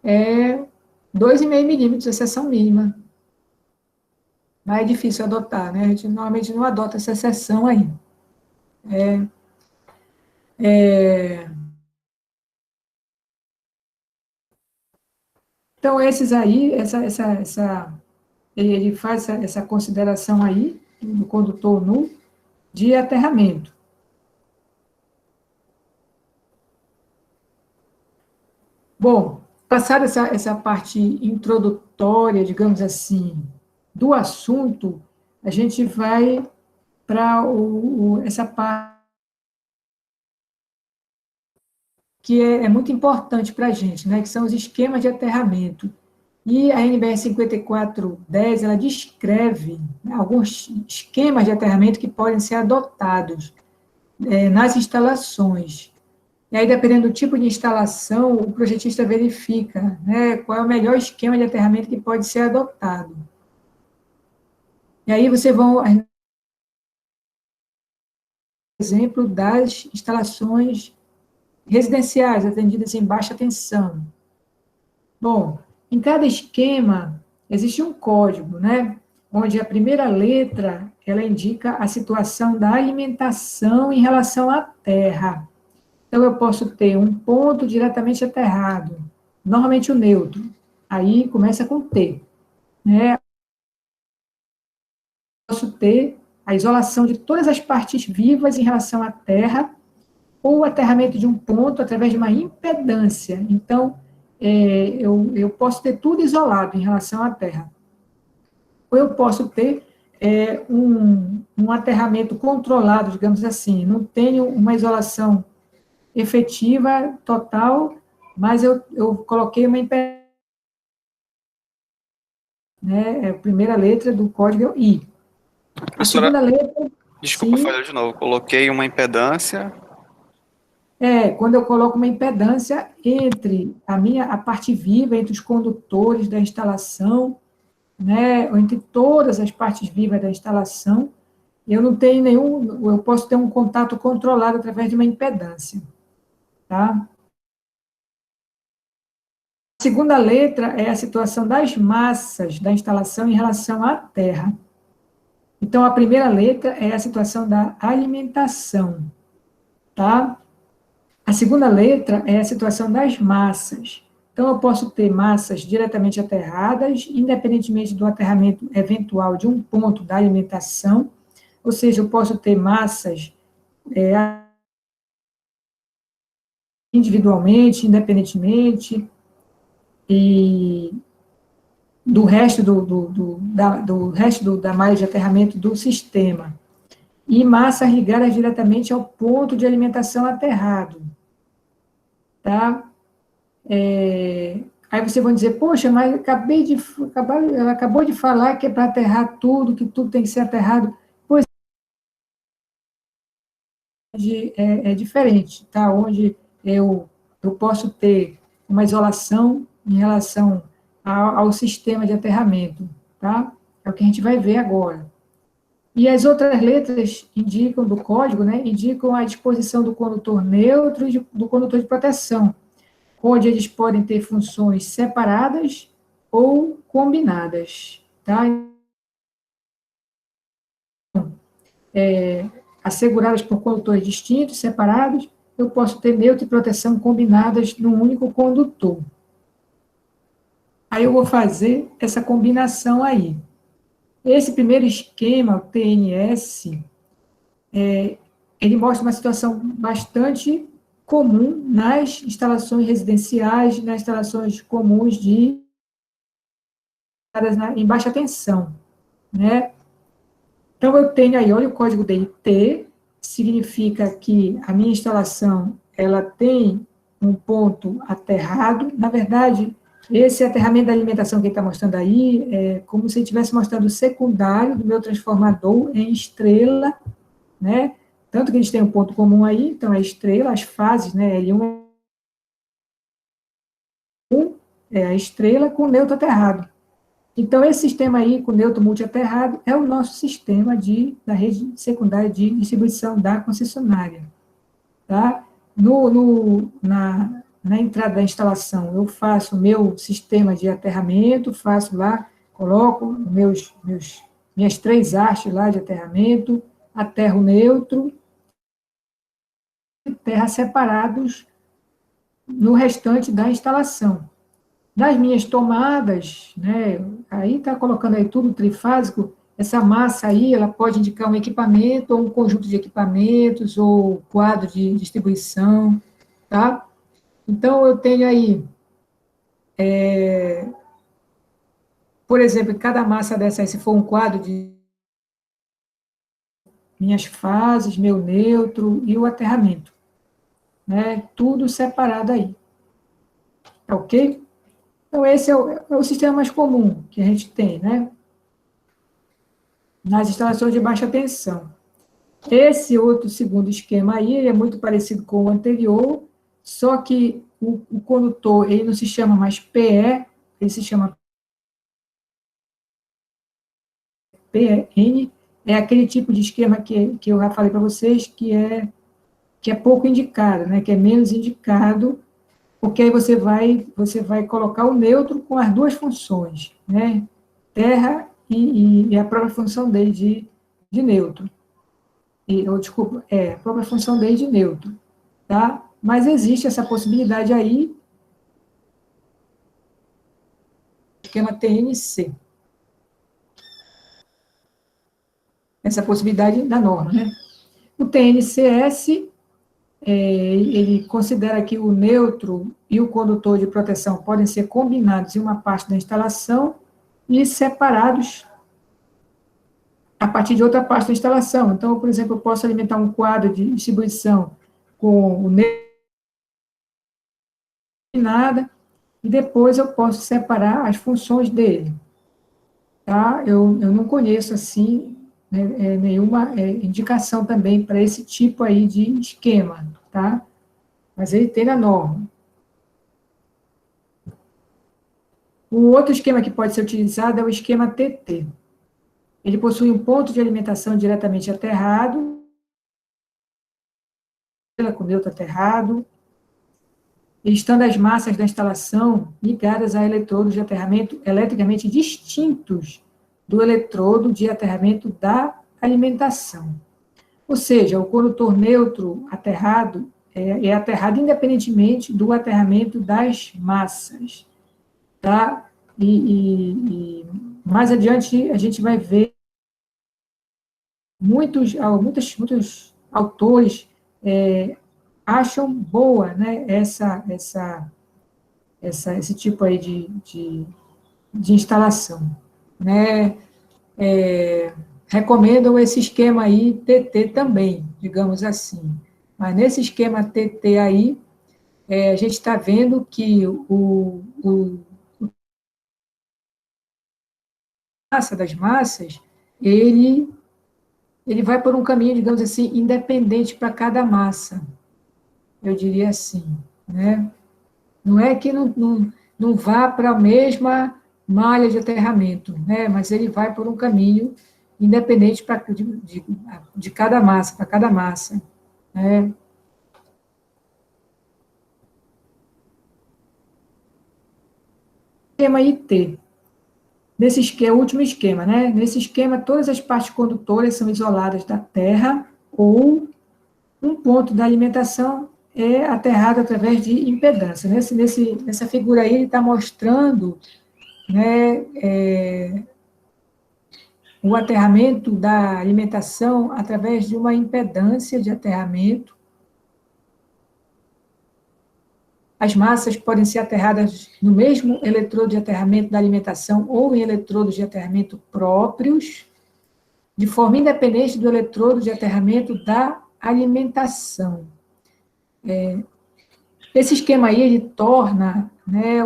2,5 milímetros a seção mínima. Mas é difícil adotar, né? A gente normalmente não adota essa seção aí. Então, esses aí, ele faz essa consideração aí, do condutor nu, de aterramento. Bom, passada essa parte introdutória, digamos assim, do assunto, a gente vai para essa parte que é muito importante para a gente, né, que são os esquemas de aterramento. E a NBR 5410, ela descreve, né, alguns esquemas de aterramento que podem ser adotados nas instalações. E aí, dependendo do tipo de instalação, o projetista verifica, né, qual é o melhor esquema de aterramento que pode ser adotado. E aí você vão, exemplo das instalações residenciais atendidas em baixa tensão. Bom, em cada esquema existe um código, né, onde a primeira letra, ela indica a situação da alimentação em relação à terra. Então, eu posso ter um ponto diretamente aterrado, normalmente o neutro, aí começa com T, né? Posso ter a isolação de todas as partes vivas em relação à terra, ou o aterramento de um ponto através de uma impedância. Então, eu posso ter tudo isolado em relação à terra. Ou eu posso ter um aterramento controlado, digamos assim, não tenho uma isolação efetiva, total, mas eu coloquei uma impedância, né, a primeira letra do código é o I. A segunda letra, desculpa, sim, falhou de novo. Coloquei uma impedância. quando eu coloco uma impedância entre a parte viva, entre os condutores da instalação, né, ou entre todas as partes vivas da instalação, eu não tenho eu posso ter um contato controlado através de uma impedância, tá? A segunda letra é a situação das massas da instalação em relação à terra. Então, a primeira letra é a situação da alimentação, tá? A segunda letra é a situação das massas. Então, eu posso ter massas diretamente aterradas, independentemente do aterramento eventual de um ponto da alimentação, ou seja, eu posso ter massas individualmente, independentemente, e do resto da malha de aterramento do sistema, e massas ligadas diretamente ao ponto de alimentação aterrado, tá? Aí vocês vão dizer, poxa, mas ela acabou de falar que é para aterrar tudo, que tudo tem que ser aterrado. Pois é diferente, tá? Onde eu posso ter uma isolação em relação ao sistema de aterramento, tá? É o que a gente vai ver agora. E as outras letras indicam, do código, né, indicam a disposição do condutor neutro e do condutor de proteção, onde eles podem ter funções separadas ou combinadas, tá? Asseguradas por condutores distintos, separados, eu posso ter neutro e proteção combinadas num único condutor. Aí eu vou fazer essa combinação aí. Esse primeiro esquema, o TNS, ele mostra uma situação bastante comum nas instalações residenciais, nas instalações comuns em baixa tensão, né? Então, eu tenho aí, olha o código DIT, significa que a minha instalação, ela tem um ponto aterrado. Na verdade, esse aterramento da alimentação que ele está mostrando aí é como se ele estivesse mostrando o secundário do meu transformador em estrela, né? Tanto que eles têm um ponto comum aí, então é estrela, as fases, né? L1 é a estrela com neutro aterrado. Então, esse sistema aí, com neutro multiaterrado, é o nosso sistema da rede secundária de distribuição da concessionária. Tá? Na entrada da instalação, eu faço o meu sistema de aterramento, faço lá, coloco minhas 3 hastes lá de aterramento, aterro neutro, terra separados no restante da instalação. Das minhas tomadas, né, aí está colocando aí tudo trifásico, essa massa aí, ela pode indicar um equipamento, ou um conjunto de equipamentos, ou quadro de distribuição, tá? Então, eu tenho aí, por exemplo, cada massa dessa aí, se for um quadro de minhas fases, meu neutro e o aterramento, né? Tudo separado aí, tá ok? Então, esse é o sistema mais comum que a gente tem, né? Nas instalações de baixa tensão. Esse outro segundo esquema aí, ele é muito parecido com o anterior, só que o condutor, ele não se chama mais PE, ele se chama PN, é aquele tipo de esquema que eu já falei para vocês, que é pouco indicado, né, que é menos indicado, porque aí você vai colocar o neutro com as duas funções, né, terra e a própria função dele de neutro. Desculpa, a própria função dele de neutro, tá? Mas existe essa possibilidade aí, esquema TNC. Essa possibilidade da norma, né? O TNCS, ele considera que o neutro e o condutor de proteção podem ser combinados em uma parte da instalação e separados a partir de outra parte da instalação. Então, por exemplo, eu posso alimentar um quadro de distribuição com o neutro nada, e depois eu posso separar as funções dele. Tá? Eu não conheço, assim, né, nenhuma indicação também para esse tipo aí de esquema, tá? Mas ele tem na norma. O outro esquema que pode ser utilizado é o esquema TT. Ele possui um ponto de alimentação diretamente aterrado, com neutro aterrado, e estando as massas da instalação ligadas a eletrodos de aterramento eletricamente distintos do eletrodo de aterramento da alimentação. Ou seja, o condutor neutro aterrado é aterrado independentemente do aterramento das massas, tá? E mais adiante a gente vai ver muitos autores acham boa, né, esse tipo aí de instalação, né? Recomendam esse esquema aí, TT também, digamos assim. Mas nesse esquema TT aí, a gente está vendo que massa das massas, ele vai por um caminho, digamos assim, independente para cada massa. Eu diria assim, né? Não é que não vá para a mesma malha de aterramento, né? Mas ele vai por um caminho independente de cada massa, para cada massa, né? Esquema IT. Nesse esquema, o último esquema, né? Nesse esquema, todas as partes condutoras são isoladas da terra ou um ponto da alimentação é aterrado através de impedância. Nessa figura aí, ele está mostrando, né, o aterramento da alimentação através de uma impedância de aterramento. As massas podem ser aterradas no mesmo eletrodo de aterramento da alimentação ou em eletrodos de aterramento próprios, de forma independente do eletrodo de aterramento da alimentação. Esse esquema aí, ele torna, né,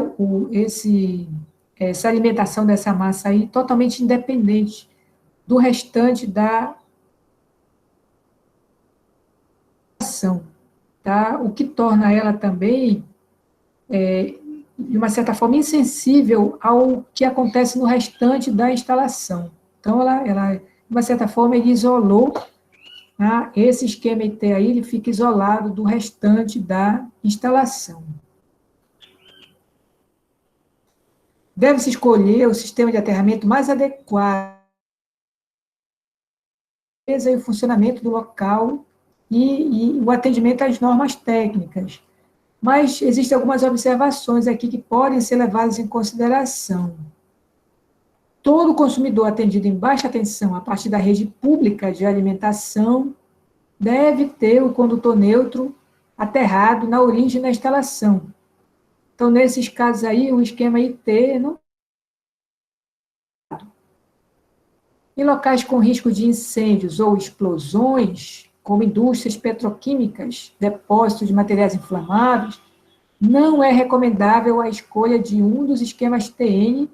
essa alimentação dessa massa aí totalmente independente do restante da ação, tá? O que torna ela também, de uma certa forma, insensível ao que acontece no restante da instalação. Então, ela de uma certa forma, ele isolou, tá? Esse esquema IT aí, ele fica isolado do restante da instalação. Deve-se escolher o sistema de aterramento mais adequado e o funcionamento do local e o atendimento às normas técnicas. Mas existem algumas observações aqui que podem ser levadas em consideração. Todo consumidor atendido em baixa tensão a partir da rede pública de alimentação deve ter o condutor neutro aterrado na origem da instalação. Então, nesses casos aí, o esquema IT não. Em locais com risco de incêndios ou explosões, como indústrias petroquímicas, depósitos de materiais inflamáveis, não é recomendável a escolha de um dos esquemas TN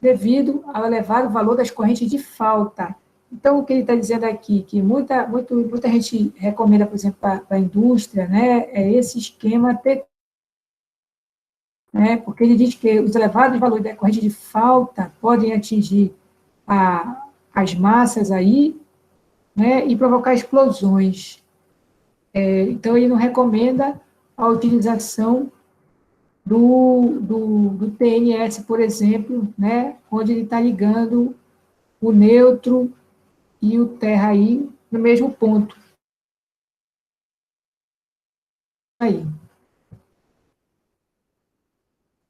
devido ao elevado valor das correntes de falta. Então, o que ele está dizendo aqui, que muita gente recomenda, por exemplo, para a indústria, né, é esse esquema TT, né, porque ele diz que os elevados valores da corrente de falta podem atingir as massas aí, né, e provocar explosões. Então, ele não recomenda a utilização do TNS, por exemplo, né, onde ele está ligando o neutro e o terra aí no mesmo ponto. Aí.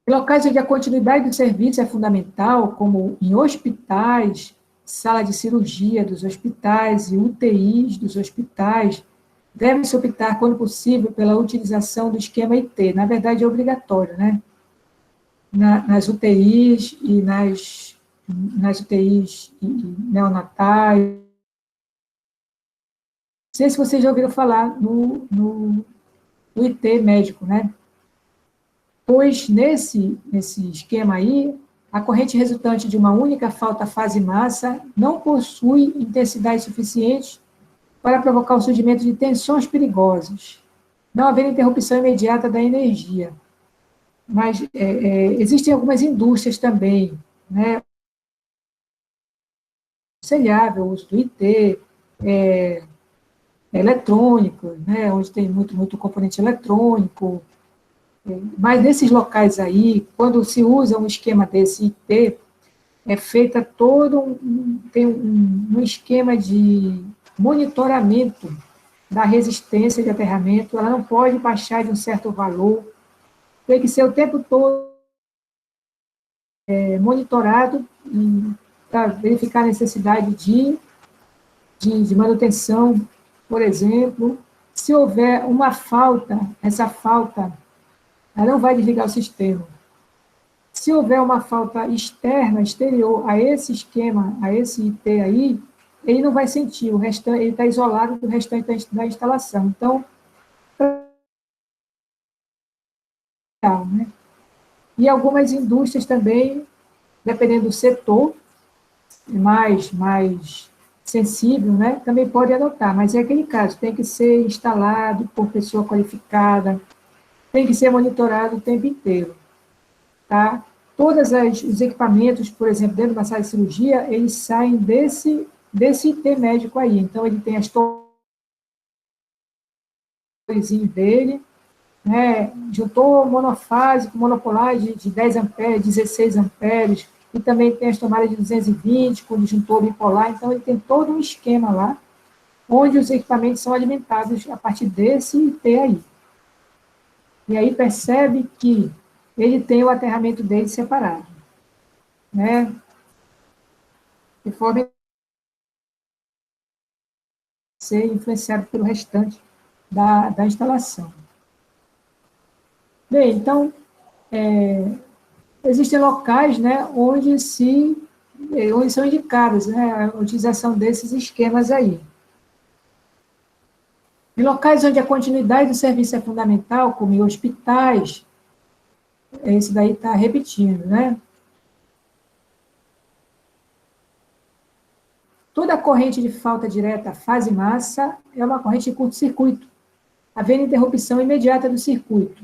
Em locais onde a continuidade do serviço é fundamental, como em hospitais, sala de cirurgia dos hospitais e UTIs dos hospitais, deve-se optar, quando possível, pela utilização do esquema IT. Na verdade, é obrigatório, né? Nas UTIs e nas UTIs neonatais. Não sei se vocês já ouviram falar no IT médico, né? Pois nesse esquema aí, a corrente resultante de uma única falta fase-massa não possui intensidade suficiente para provocar o surgimento de tensões perigosas, não havendo interrupção imediata da energia. Mas existem algumas indústrias também, né? Aconselhável o uso do IT, eletrônico, né? Onde tem muito componente eletrônico. Mas nesses locais aí, quando se usa um esquema desse IT, é feita tem um esquema de monitoramento da resistência de aterramento, ela não pode baixar de um certo valor, tem que ser o tempo todo monitorado para verificar a necessidade de manutenção, por exemplo. Se houver uma falta, essa falta, ela não vai desligar o sistema. Se houver uma falta externa, exterior, a esse esquema, a esse IT aí, ele não vai sentir, o restante, ele está isolado do restante da instalação. Então, né? E algumas indústrias também, dependendo do setor, mais sensível, né, também pode adotar, mas é aquele caso, tem que ser instalado por pessoa qualificada, tem que ser monitorado o tempo inteiro, tá? Todos os equipamentos, por exemplo, dentro da sala de cirurgia, eles saem desse IT médico aí, então ele tem as torrezinhas dele, né, juntor monofásico, monopolar de 10 amperes, 16 amperes, e também tem as tomadas de 220 com disjuntor bipolar, então ele tem todo um esquema lá, onde os equipamentos são alimentados a partir desse IT aí. E aí percebe que ele tem o aterramento dele separado, né, de forma a ser influenciado pelo restante da instalação. Bem, então, existem locais, né, onde se onde são indicadas, né, a utilização desses esquemas aí. Em locais onde a continuidade do serviço é fundamental, como em hospitais, esse daí está repetindo, né? Toda corrente de falta direta fase-massa é uma corrente de curto-circuito, havendo interrupção imediata do circuito.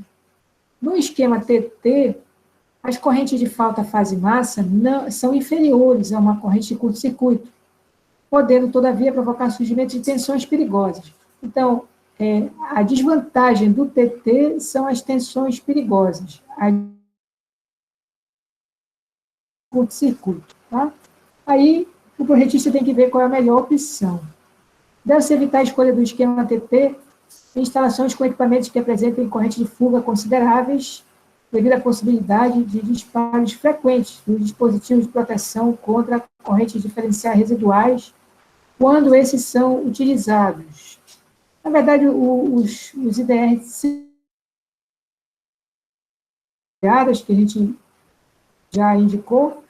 No esquema TT, as correntes de falta fase-massa são inferiores a uma corrente de curto-circuito, podendo, todavia, provocar surgimento de tensões perigosas. Então, a desvantagem do TT são as tensões perigosas, a curto-circuito, tá? Aí, o projetista tem que ver qual é a melhor opção. Deve-se evitar a escolha do esquema TT em instalações com equipamentos que apresentem correntes de fuga consideráveis, devido à possibilidade de disparos frequentes dos dispositivos de proteção contra correntes diferenciais residuais, quando esses são utilizados. Na verdade, os IDRs que a gente já indicou,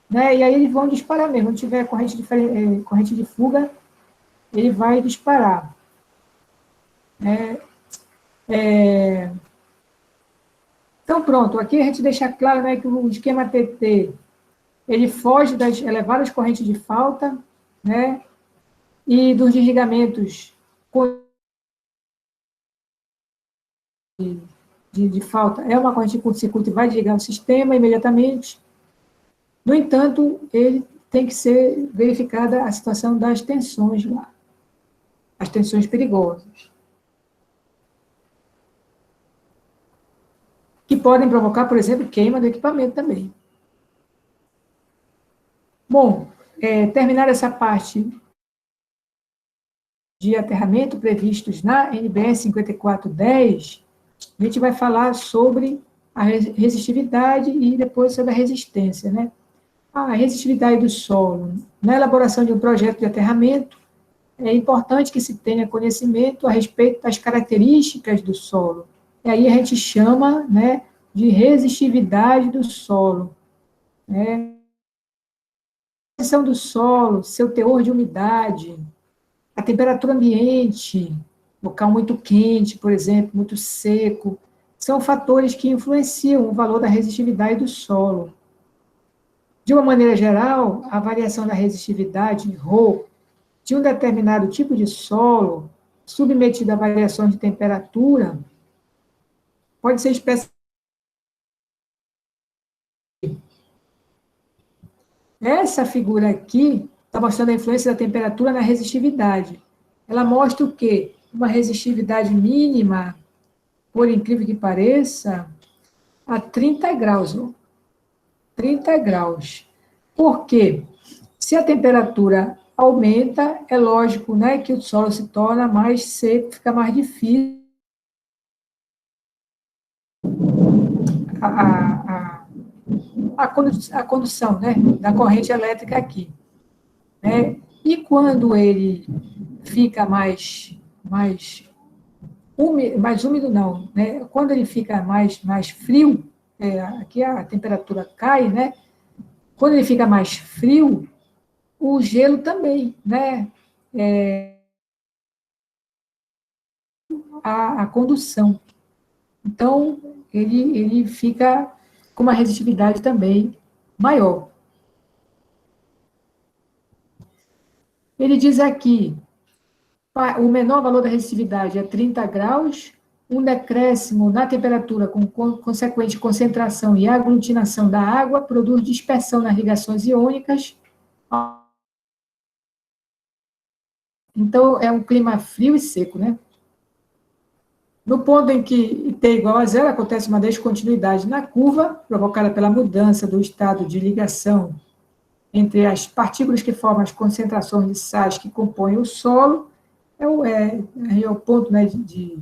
né, e aí eles vão disparar mesmo. Quando tiver corrente de fuga, ele vai disparar. Então, pronto, aqui a gente deixa claro, né, que o esquema TT, ele foge das elevadas correntes de falta, né, e dos desligamentos de falta. É uma corrente de curto-circuito e vai desligar o sistema imediatamente. No entanto, ele tem que ser verificada a situação das tensões lá, as tensões perigosas, que podem provocar, por exemplo, queima do equipamento também. Bom, terminar essa parte de aterramento previstos na NBR 5410, a gente vai falar sobre a resistividade e depois sobre a resistência, né? A resistividade do solo. Na elaboração de um projeto de aterramento, é importante que se tenha conhecimento a respeito das características do solo. E aí a gente chama, né, de resistividade do solo. A condição do solo, seu teor de umidade, a temperatura ambiente, local muito quente, por exemplo, muito seco, são fatores que influenciam o valor da resistividade do solo. De uma maneira geral, a variação da resistividade, ρ, de um determinado tipo de solo, submetido a variações de temperatura, pode ser especificada. Essa figura aqui está mostrando a influência da temperatura na resistividade. Ela mostra o quê? Uma resistividade mínima, por incrível que pareça, a 30 graus. 30 graus. Por quê? Se a temperatura aumenta, é lógico, né, que o solo se torna mais seco, fica mais difícil a condução, né, da corrente elétrica aqui. Né? E quando ele fica mais úmido não, né? Quando ele fica mais frio, aqui a temperatura cai, né? Quando ele fica mais frio, o gelo também, né? A condução. Então, ele fica com uma resistividade também maior. Ele diz aqui, o menor valor da resistividade é 30 graus, um decréscimo na temperatura com consequente concentração e aglutinação da água produz dispersão nas ligações iônicas. Então, é um clima frio e seco, né? No ponto em que T igual a zero, acontece uma descontinuidade na curva, provocada pela mudança do estado de ligação entre as partículas que formam as concentrações de sais que compõem o solo, é o ponto, né, de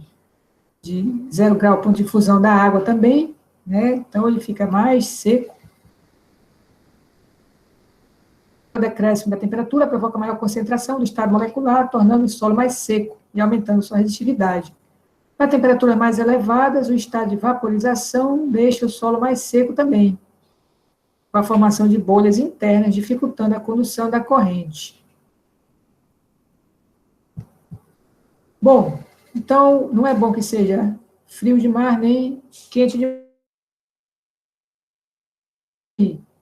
0 grau, ponto de fusão da água também, né? Então ele fica mais seco. O decréscimo da temperatura provoca maior concentração do estado molecular, tornando o solo mais seco e aumentando sua resistividade. A temperaturas mais elevadas, o estado de vaporização deixa o solo mais seco também, com a formação de bolhas internas, dificultando a condução da corrente. Bom, então, não é bom que seja frio demais, nem quente demais.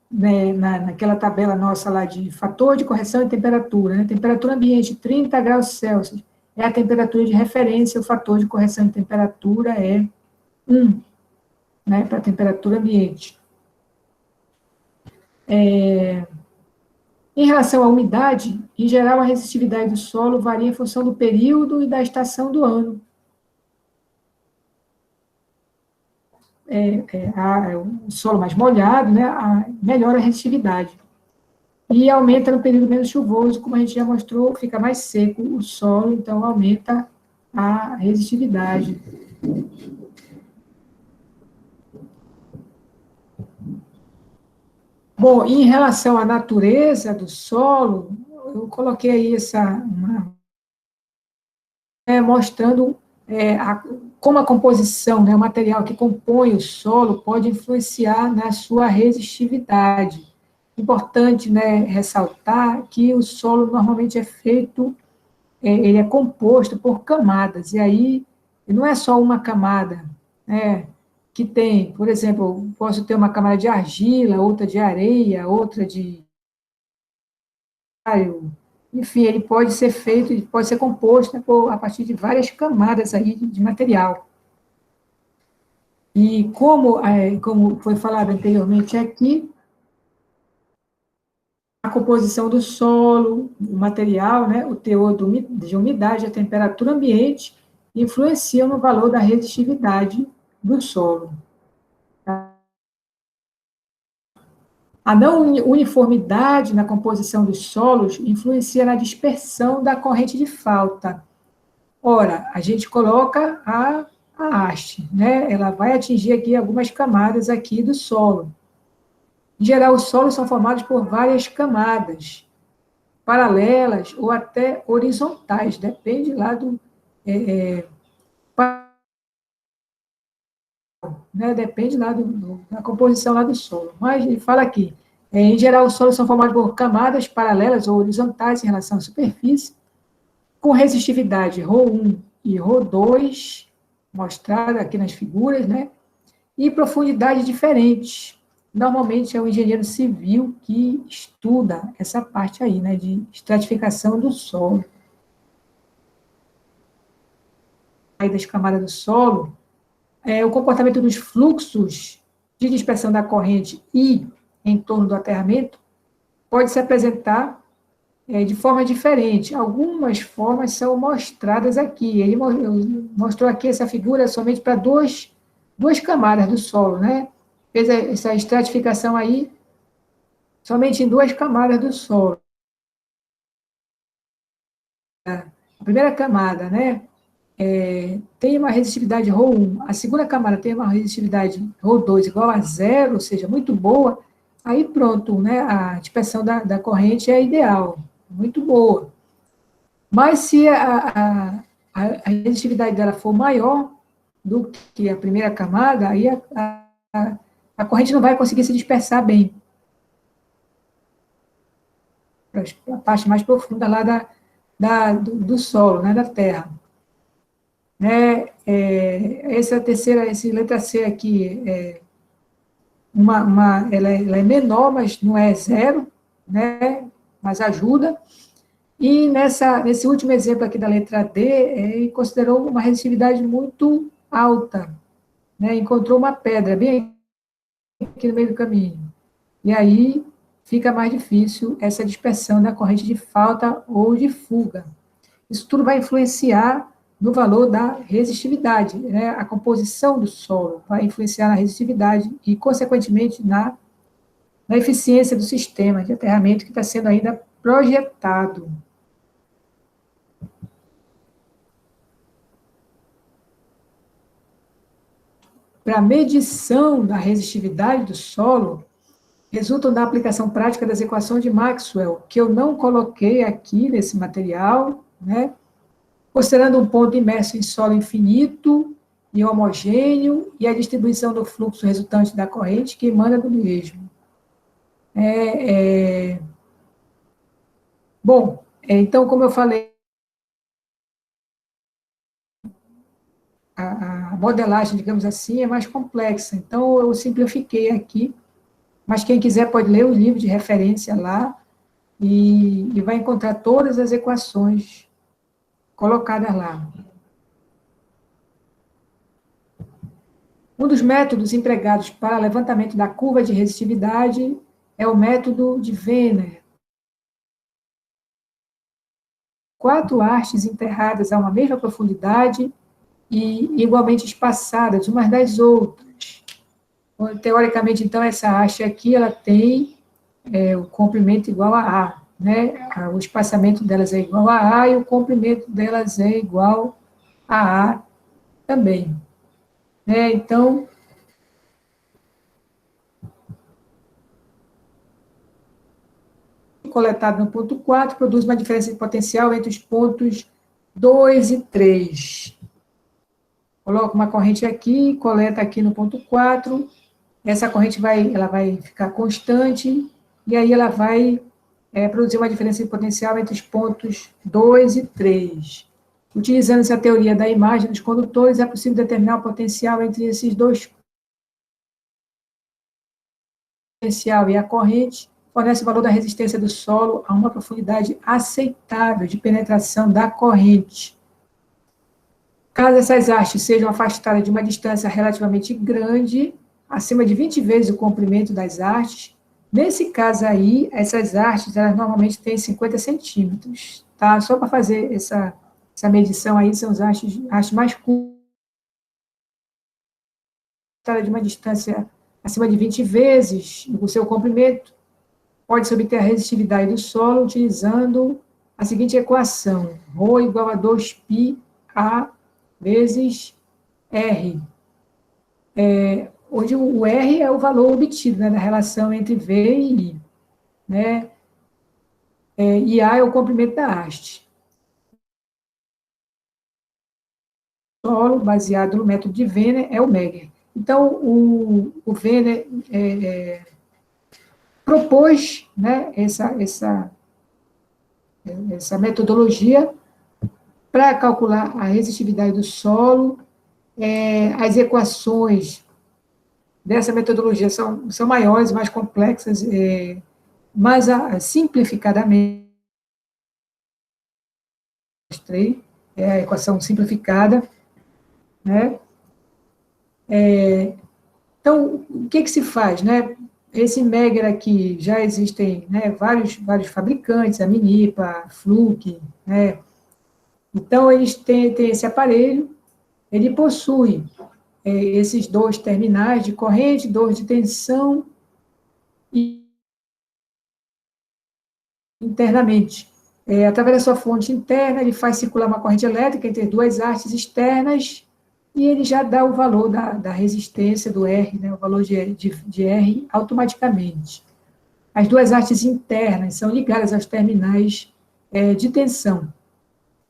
Né, naquela tabela nossa lá de fator de correção de temperatura, né? Temperatura ambiente, 30 graus Celsius, é a temperatura de referência, o fator de correção de temperatura é 1, né, para a temperatura ambiente. Em relação à umidade, em geral, a resistividade do solo varia em função do período e da estação do ano. O solo mais molhado, né, melhora a resistividade. E aumenta no período menos chuvoso, como a gente já mostrou, fica mais seco o solo, então aumenta a resistividade. Bom, em relação à natureza do solo, eu coloquei aí mostrando como a composição, né, o material que compõe o solo pode influenciar na sua resistividade. Importante, né, ressaltar que o solo normalmente é feito, ele é composto por camadas, e aí não é só uma camada, né, que tem, por exemplo, posso ter uma camada de argila, outra de areia, outra de... Enfim, ele pode ser feito, pode ser composto, né, a partir de várias camadas aí de material. E como foi falado anteriormente aqui, a composição do solo, o material, né, o teor de umidade, a temperatura ambiente, influenciam no valor da resistividade do solo. A não uniformidade na composição dos solos influencia na dispersão da corrente de falta. Ora, a gente coloca a haste, né? Ela vai atingir aqui algumas camadas aqui do solo. Em geral, os solos são formados por várias camadas, paralelas ou até horizontais, depende lá depende lá da composição lá do solo. Mas ele fala aqui, em geral, os solos são formados por camadas paralelas ou horizontais em relação à superfície, com resistividade ρ1 e ρ2, mostrada aqui nas figuras, né? E profundidades diferentes. Normalmente é o engenheiro civil que estuda essa parte aí, né, de estratificação do solo. Aí das camadas do solo, o comportamento dos fluxos de dispersão da corrente e em torno do aterramento pode se apresentar de forma diferente. Algumas formas são mostradas aqui. Ele mostrou aqui essa figura somente para duas camadas do solo, né? Fez essa estratificação aí somente em 2 camadas do solo. A primeira camada, né, tem uma resistividade ρ1, a segunda camada tem uma resistividade ρ2 igual a 0, ou seja, muito boa, aí pronto, né, a dispersão da corrente é ideal, muito boa. Mas se a resistividade dela for maior do que a primeira camada, aí a corrente não vai conseguir se dispersar bem para a parte mais profunda lá do solo, né, da terra. Essa terceira, essa letra C aqui, ela é menor, mas não é 0, né, mas ajuda. E nesse último exemplo aqui da letra D, ele considerou uma resistividade muito alta, né, encontrou uma pedra bem aqui no meio do caminho. E aí fica mais difícil essa dispersão da corrente de falta ou de fuga. Isso tudo vai influenciar no valor da resistividade, né? A composição do solo vai influenciar na resistividade e, consequentemente, na eficiência do sistema de aterramento que está sendo ainda projetado. Para a medição da resistividade do solo, resultam da aplicação prática das equações de Maxwell, que eu não coloquei aqui nesse material, né? Considerando um ponto imerso em solo infinito e homogêneo e a distribuição do fluxo resultante da corrente que emana do mesmo. Bom, então, como eu falei, a modelagem, digamos assim, é mais complexa. Então, eu simplifiquei aqui, mas quem quiser pode ler o livro de referência lá e vai encontrar todas as equações colocadas lá. Um dos métodos empregados para levantamento da curva de resistividade é o método de Wiener. 4 hastes enterradas a uma mesma profundidade e igualmente espaçadas umas das outras. Teoricamente, então, essa haste aqui, ela tem o comprimento igual a A, né? O espaçamento delas é igual a A e o comprimento delas é igual a A também. Então, coletado no ponto 4, produz uma diferença de potencial entre os pontos 2 e 3. Coloca uma corrente aqui, coleta aqui no ponto 4, essa corrente ela vai ficar constante, e aí ela vai produzir uma diferença de potencial entre os pontos 2 e 3. Utilizando essa teoria da imagem dos condutores, é possível determinar o potencial entre esses dois potencial e a corrente, fornece o valor da resistência do solo a uma profundidade aceitável de penetração da corrente. Caso essas hastes sejam afastadas de uma distância relativamente grande, acima de 20 vezes o comprimento das hastes, nesse caso aí, essas hastes, elas normalmente têm 50 centímetros, tá? Só para fazer essa medição aí, são as hastes mais curtas, de uma distância acima de 20 vezes o seu comprimento, pode-se obter a resistividade do solo utilizando a seguinte equação: ρ igual a 2π A vezes R. Onde o R é o valor obtido, né, da relação entre V e I. Né? E A é o comprimento da haste. O solo, baseado no método de Wiener, é o Megger. Então, o Wiener propôs, né, essa metodologia para calcular a resistividade do solo. As equações dessa metodologia são maiores, mais complexas, mas simplificadamente, mostrei, a equação simplificada, né? Então, o que se faz, né? Esse Megger aqui, já existem, né, vários fabricantes, a Minipa, a Fluke, né? Então, eles têm esse aparelho, ele possui esses dois terminais de corrente, dois de tensão, e internamente. Através da sua fonte interna, ele faz circular uma corrente elétrica entre duas hastes externas, e ele já dá o valor da resistência do R, né, o valor de R automaticamente. As duas hastes internas são ligadas aos terminais de tensão,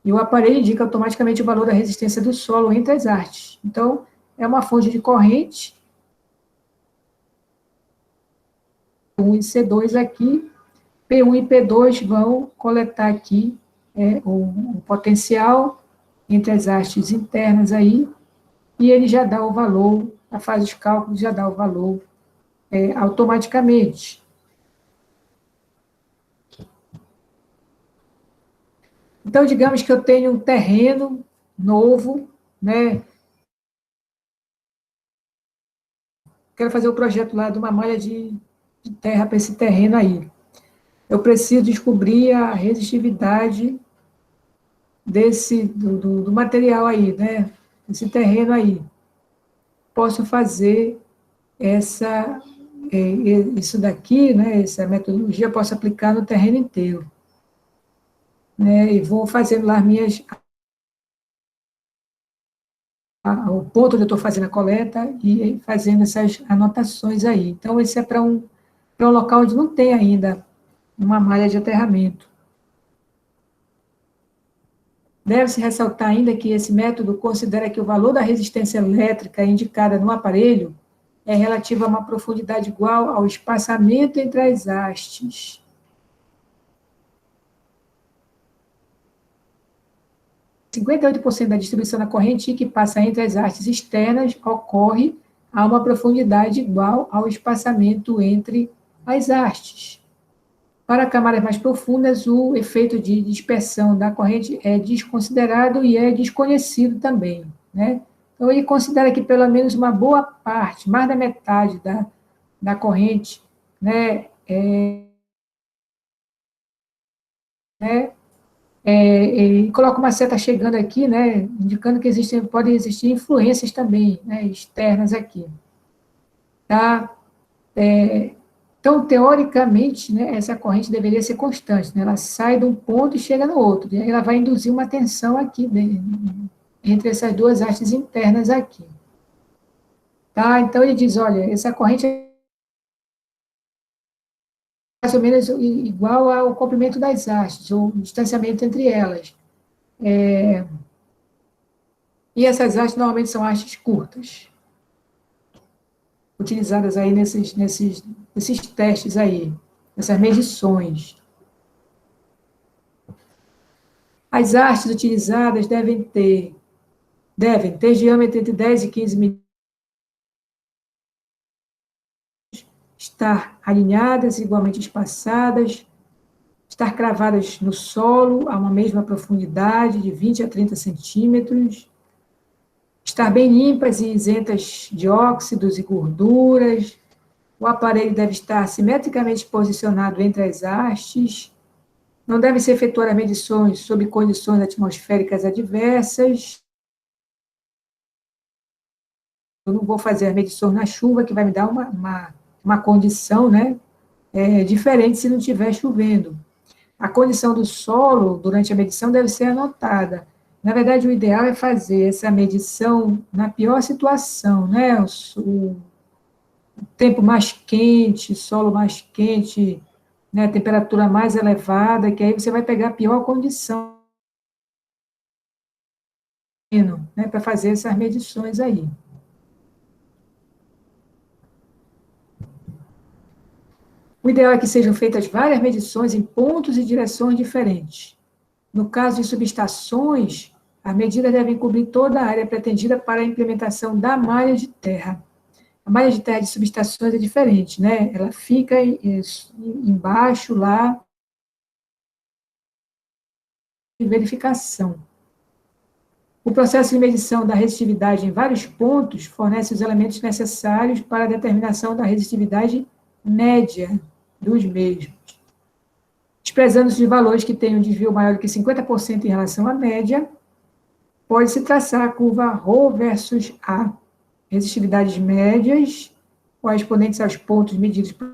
e o aparelho indica automaticamente o valor da resistência do solo entre as hastes. Então, é uma fonte de corrente, P1 e C2 aqui, P1 e P2 vão coletar aqui o potencial entre as hastes internas aí, e ele já dá o valor, faz os cálculos, já dá o valor automaticamente. Então, digamos que eu tenho um terreno novo, né? Quero fazer o projeto lá de uma malha de terra para esse terreno aí. Eu preciso descobrir a resistividade do material aí, né? Desse terreno aí. Posso fazer isso daqui, né? Essa metodologia, posso aplicar no terreno inteiro. Né? E vou fazendo lá o ponto onde eu estou fazendo a coleta e fazendo essas anotações aí. Então, esse é para um local onde não tem ainda uma malha de aterramento. Deve-se ressaltar ainda que esse método considera que o valor da resistência elétrica indicada no aparelho é relativa a uma profundidade igual ao espaçamento entre as hastes. – 58% da distribuição da corrente que passa entre as hastes externas ocorre a uma profundidade igual ao espaçamento entre as hastes. Para camadas mais profundas, o efeito de dispersão da corrente é desconsiderado e é desconhecido também, né? Então, ele considera que pelo menos uma boa parte, mais da metade da corrente, né, ele coloca uma seta chegando aqui, né, indicando que podem existir influências também, né, externas aqui. Tá? Então, teoricamente, né, essa corrente deveria ser constante, né, ela sai de um ponto e chega no outro, e aí ela vai induzir uma tensão aqui, né, entre essas duas hastes internas aqui. Tá? Então, ele diz, olha, essa corrente é mais ou menos igual ao comprimento das hastes, ou o distanciamento entre elas. E essas hastes normalmente são hastes curtas, utilizadas aí nesses testes aí, nessas medições. As hastes utilizadas devem ter diâmetro entre 10 e 15 milímetros, estar alinhadas, igualmente espaçadas, estar cravadas no solo a uma mesma profundidade, de 20 a 30 centímetros, estar bem limpas e isentas de óxidos e gorduras, o aparelho deve estar simetricamente posicionado entre as hastes, não devem ser efetuadas medições sob condições atmosféricas adversas. Eu não vou fazer as medições na chuva, que vai me dar uma condição, né, diferente se não estiver chovendo. A condição do solo, durante a medição, deve ser anotada. Na verdade, o ideal é fazer essa medição na pior situação, né, o tempo mais quente, solo mais quente, né, temperatura mais elevada, que aí você vai pegar a pior condição, né, para fazer essas medições aí. O ideal é que sejam feitas várias medições em pontos e direções diferentes. No caso de subestações, as medidas devem cobrir toda a área pretendida para a implementação da malha de terra. A malha de terra de subestações é diferente, né? Ela fica embaixo lá de verificação. O processo de medição da resistividade em vários pontos fornece os elementos necessários para a determinação da resistividade média dos mesmos. Desprezando-se de valores que tenham desvio maior do que 50% em relação à média, pode-se traçar a curva ρ versus A, resistividades médias, correspondentes aos pontos medidos por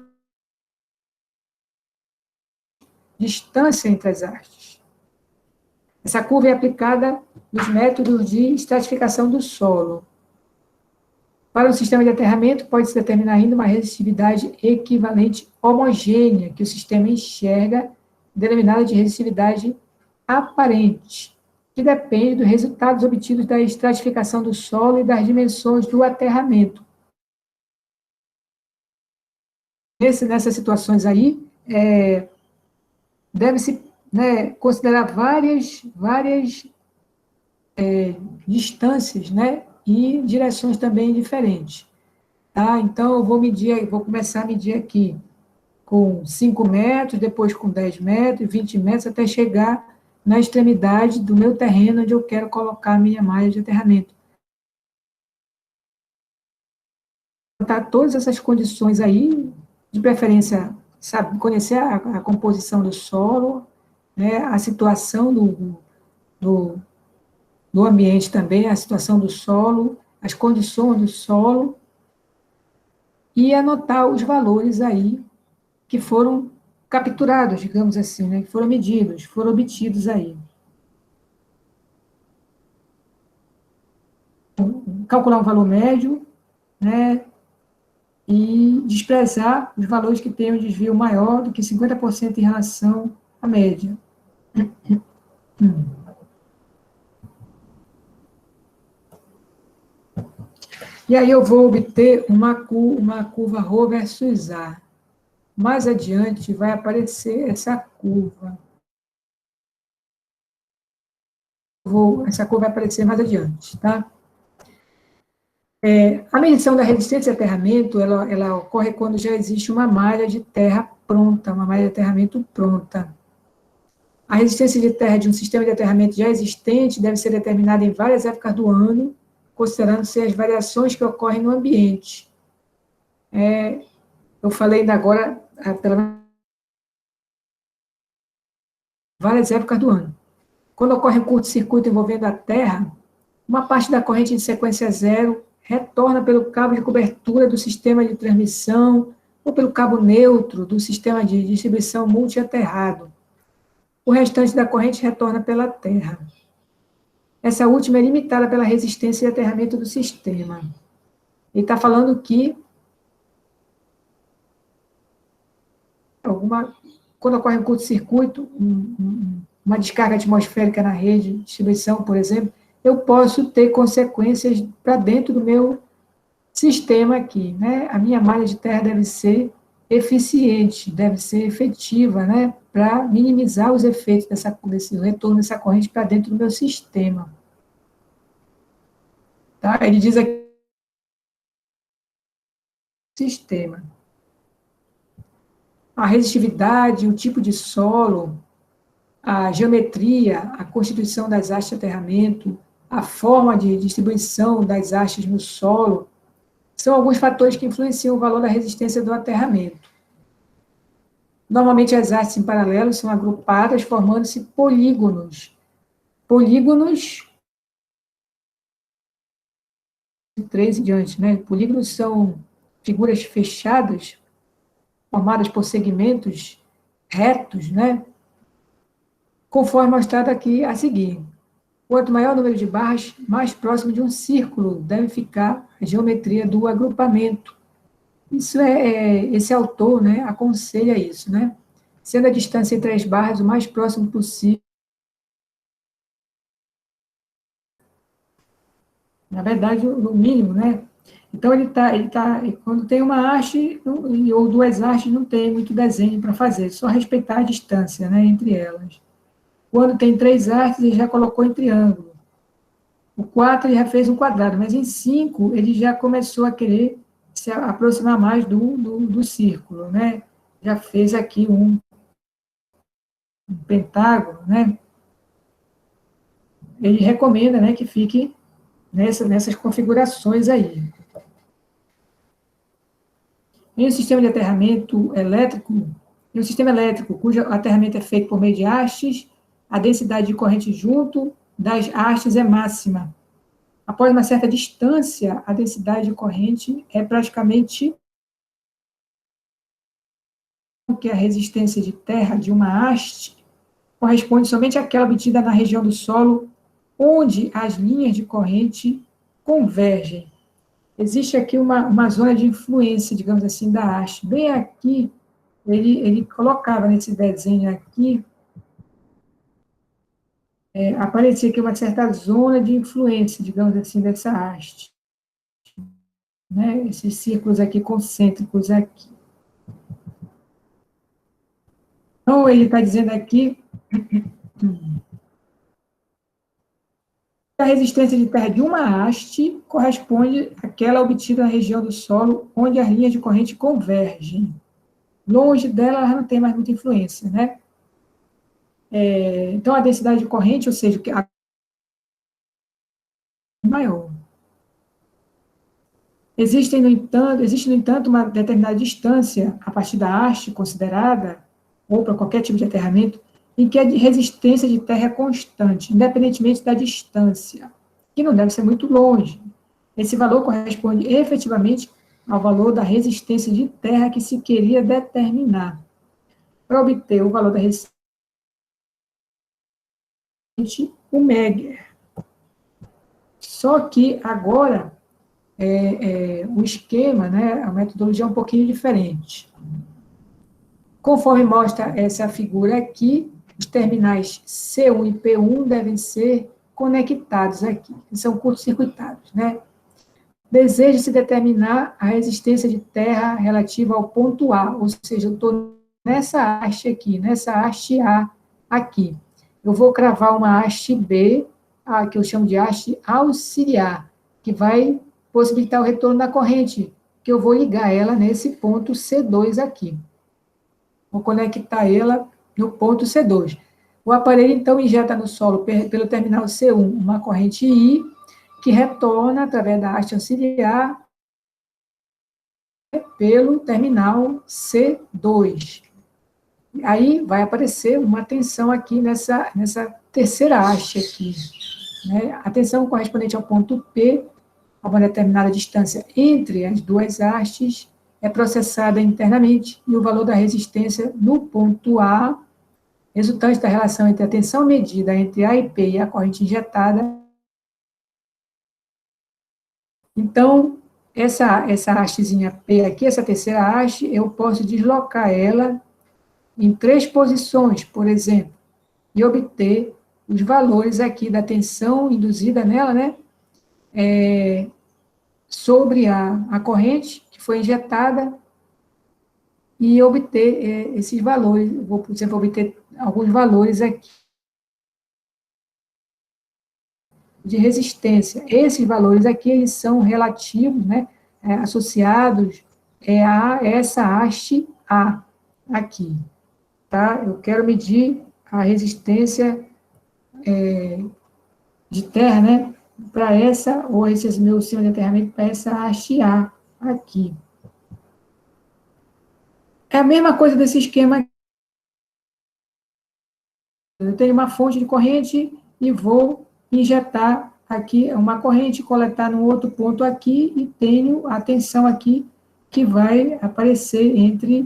distância entre as hastes. Essa curva é aplicada nos métodos de estratificação do solo. Para um sistema de aterramento, pode-se determinar ainda uma resistividade equivalente homogênea, que o sistema enxerga, denominada de resistividade aparente, que depende dos resultados obtidos da estratificação do solo e das dimensões do aterramento. Nessas situações aí, deve-se, né, considerar várias distâncias, né, e direções também diferentes. Tá? Então, eu vou começar a medir aqui com 5 metros, depois com 10 metros, 20 metros, até chegar na extremidade do meu terreno, onde eu quero colocar a minha malha de aterramento. Tá, todas essas condições aí, de preferência, sabe, conhecer a composição do solo, né, a situação do ambiente também, a situação do solo, as condições do solo, e anotar os valores aí que foram capturados, digamos assim, né, que foram medidos, foram obtidos aí. Calcular um valor médio, né, e desprezar os valores que tenham desvio maior do que 50% em relação à média. E aí eu vou obter uma curva ρ versus A. Mais adiante vai aparecer essa curva. Essa curva vai aparecer mais adiante, tá? A medição da resistência de aterramento, ela ocorre quando já existe uma malha de terra pronta, uma malha de aterramento pronta. A resistência de terra de um sistema de aterramento já existente deve ser determinada em várias épocas do ano, considerando-se as variações que ocorrem no ambiente. Eu falei ainda agora, pelas várias épocas do ano. Quando ocorre um curto-circuito envolvendo a terra, uma parte da corrente de sequência zero retorna pelo cabo de cobertura do sistema de transmissão ou pelo cabo neutro do sistema de distribuição multiaterrado. O restante da corrente retorna pela terra. Essa última é limitada pela resistência de aterramento do sistema. Ele está falando que quando ocorre um curto-circuito, uma descarga atmosférica na rede de distribuição, por exemplo, eu posso ter consequências para dentro do meu sistema aqui, né? A minha malha de terra deve ser eficiente, deve ser efetiva, né? Para minimizar os efeitos desse retorno dessa corrente para dentro do meu sistema. Tá? Ele diz aqui, sistema. A resistividade, o tipo de solo, a geometria, a constituição das hastes de aterramento, a forma de distribuição das hastes no solo, são alguns fatores que influenciam o valor da resistência do aterramento. Normalmente, as hastes em paralelo são agrupadas, formando-se polígonos. Polígonos, de 3 em diante, né? Polígonos são figuras fechadas, formadas por segmentos retos, né? Conforme mostrado aqui a seguir. Quanto maior o número de barras, mais próximo de um círculo deve ficar a geometria do agrupamento. Isso esse autor, né, aconselha isso, né? Sendo a distância entre as barras o mais próximo possível. Na verdade, no mínimo, né? Então, quando tem uma haste ou duas hastes, não tem muito desenho para fazer, só respeitar a distância, né, entre elas. Quando tem 3 hastes, ele já colocou em triângulo. O 4 ele já fez um quadrado, mas em 5 ele já começou a querer se aproximar mais do círculo, né? Já fez aqui um pentágono, né? Ele recomenda, né, que fique nessas configurações aí. Em um sistema de aterramento elétrico, em um sistema elétrico cujo aterramento é feito por meio de hastes, a densidade de corrente junto das hastes é máxima. Após uma certa distância, a densidade de corrente é praticamente que a resistência de terra de uma haste corresponde somente àquela obtida na região do solo onde as linhas de corrente convergem. Existe aqui uma zona de influência, digamos assim, da haste. Bem aqui, ele colocava nesse desenho aqui, aparecia aqui uma certa zona de influência, digamos assim, dessa haste. Né? Esses círculos aqui concêntricos aqui. Então, ele está dizendo aqui a resistência de terra de uma haste corresponde àquela obtida na região do solo onde as linhas de corrente convergem. Longe dela, ela não tem mais muita influência, né? Então, a densidade de corrente, ou seja, a maior. Existe, no entanto, uma determinada distância a partir da haste considerada, ou para qualquer tipo de aterramento, em que a resistência de terra é constante, independentemente da distância, que não deve ser muito longe. Esse valor corresponde efetivamente ao valor da resistência de terra que se queria determinar. Para obter o valor da resistência, o Megger. Só que agora o esquema, né, a metodologia é um pouquinho diferente. Conforme mostra essa figura aqui, os terminais C1 e P1 devem ser conectados aqui, são curto-circuitados, né? Deseja-se determinar a resistência de terra relativa ao ponto A, ou seja, eu estou nessa haste aqui, nessa haste A aqui. Eu vou cravar uma haste B, que eu chamo de haste auxiliar, que vai possibilitar o retorno da corrente, que eu vou ligar ela nesse ponto C2 aqui. Vou conectar ela no ponto C2. O aparelho, então, injeta no solo, pelo terminal C1, uma corrente I, que retorna, através da haste auxiliar, pelo terminal C2. Aí vai aparecer uma tensão aqui nessa terceira haste aqui. Né? A tensão correspondente ao ponto P, a uma determinada distância entre as duas hastes, é processada internamente, e o valor da resistência no ponto A, resultante da relação entre a tensão medida entre A e P e a corrente injetada. Então, essa hastezinha P aqui, essa terceira haste, eu posso deslocar ela em 3 posições, por exemplo, e obter os valores aqui da tensão induzida nela, né, sobre a corrente que foi injetada, e obter esses valores. Vou, por exemplo, obter alguns valores aqui de resistência. Esses valores aqui, eles são relativos, né, associados a essa haste A aqui, tá? Eu quero medir a resistência de terra, né, para essa, ou esse meu sistema de aterramento para essa haste A aqui. É a mesma coisa desse esquema aqui. Eu tenho uma fonte de corrente e vou injetar aqui uma corrente, coletar no outro ponto aqui, e tenho a tensão aqui que vai aparecer entre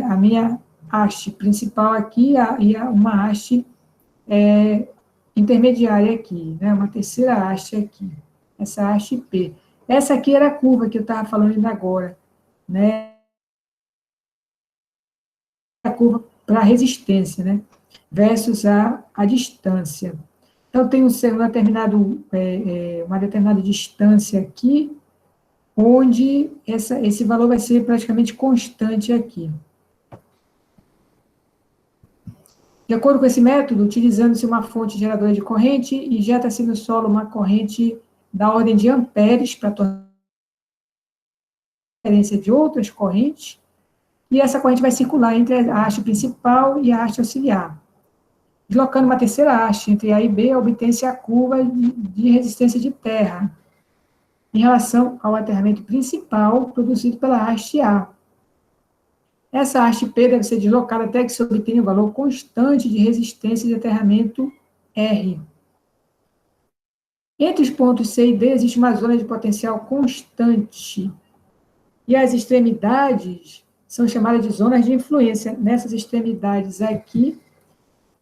a minha haste principal aqui e uma haste intermediária aqui, né? Uma terceira haste aqui, essa haste P. Essa aqui era a curva que eu estava falando ainda agora, né? A curva para a resistência, né? Versus a distância. Então, tem uma determinada distância aqui, onde esse valor vai ser praticamente constante aqui. De acordo com esse método, utilizando-se uma fonte geradora de corrente, injeta-se no solo uma corrente da ordem de amperes para tornar a diferença de outras correntes, e essa corrente vai circular entre a haste principal e a haste auxiliar. Deslocando uma terceira haste entre A e B, obtém-se a curva de resistência de terra em relação ao aterramento principal produzido pela haste A. Essa haste P deve ser deslocada até que se obtenha o valor constante de resistência de aterramento R. Entre os pontos C e D existe uma zona de potencial constante, e as extremidades são chamadas de zonas de influência. Nessas extremidades aqui,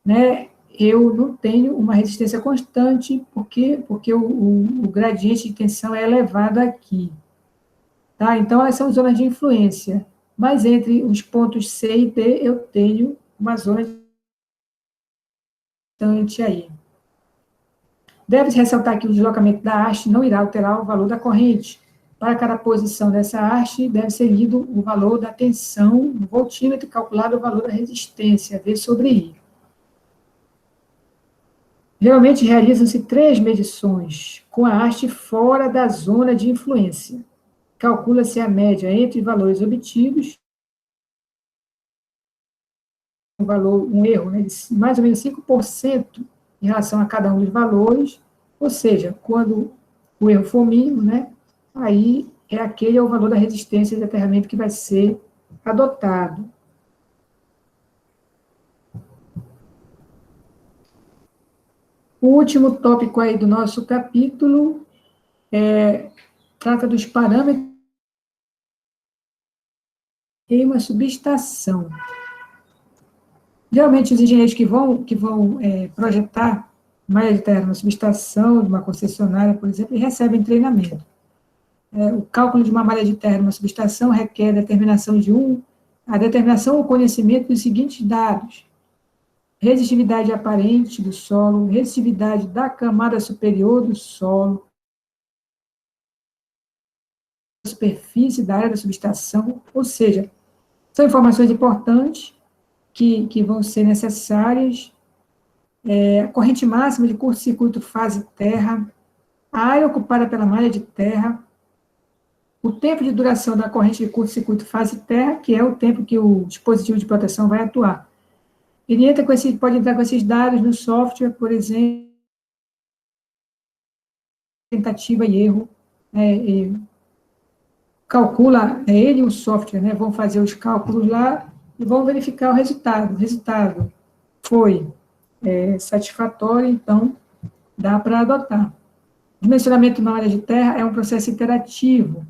né, eu não tenho uma resistência constante, porque o gradiente de tensão é elevado aqui. Tá? Então, elas são zonas de influência. Mas entre os pontos C e D, eu tenho uma zona constante aí. Deve-se ressaltar que o deslocamento da haste não irá alterar o valor da corrente. Para cada posição dessa haste, deve ser lido o valor da tensão no voltímetro e calculado o valor da resistência, V sobre I. Geralmente realizam-se 3 medições, com a haste fora da zona de influência. Calcula-se a média entre valores obtidos, um erro, né, de mais ou menos 5% em relação a cada um dos valores, ou seja, quando o erro for mínimo, né, aí aquele é o valor da resistência de aterramento que vai ser adotado. O último tópico aí do nosso capítulo trata dos parâmetros em uma subestação. Geralmente, os engenheiros que vão projetar malha de terra numa subestação, de uma concessionária, por exemplo, recebem treinamento. O cálculo de uma malha de terra numa subestação requer a determinação ou conhecimento dos seguintes dados: resistividade aparente do solo, resistividade da camada superior do solo, superfície da área da subestação, ou seja, são informações importantes que vão ser necessárias. A corrente máxima de curto-circuito fase terra, a área ocupada pela malha de terra, o tempo de duração da corrente de curto-circuito fase terra, que é o tempo que o dispositivo de proteção vai atuar. Ele pode entrar com esses dados no software, por exemplo, tentativa e erro, calcula, ele e o software, né, vão fazer os cálculos lá e vão verificar o resultado. O resultado foi satisfatório, então dá para adotar. O dimensionamento de uma malha de terra é um processo interativo,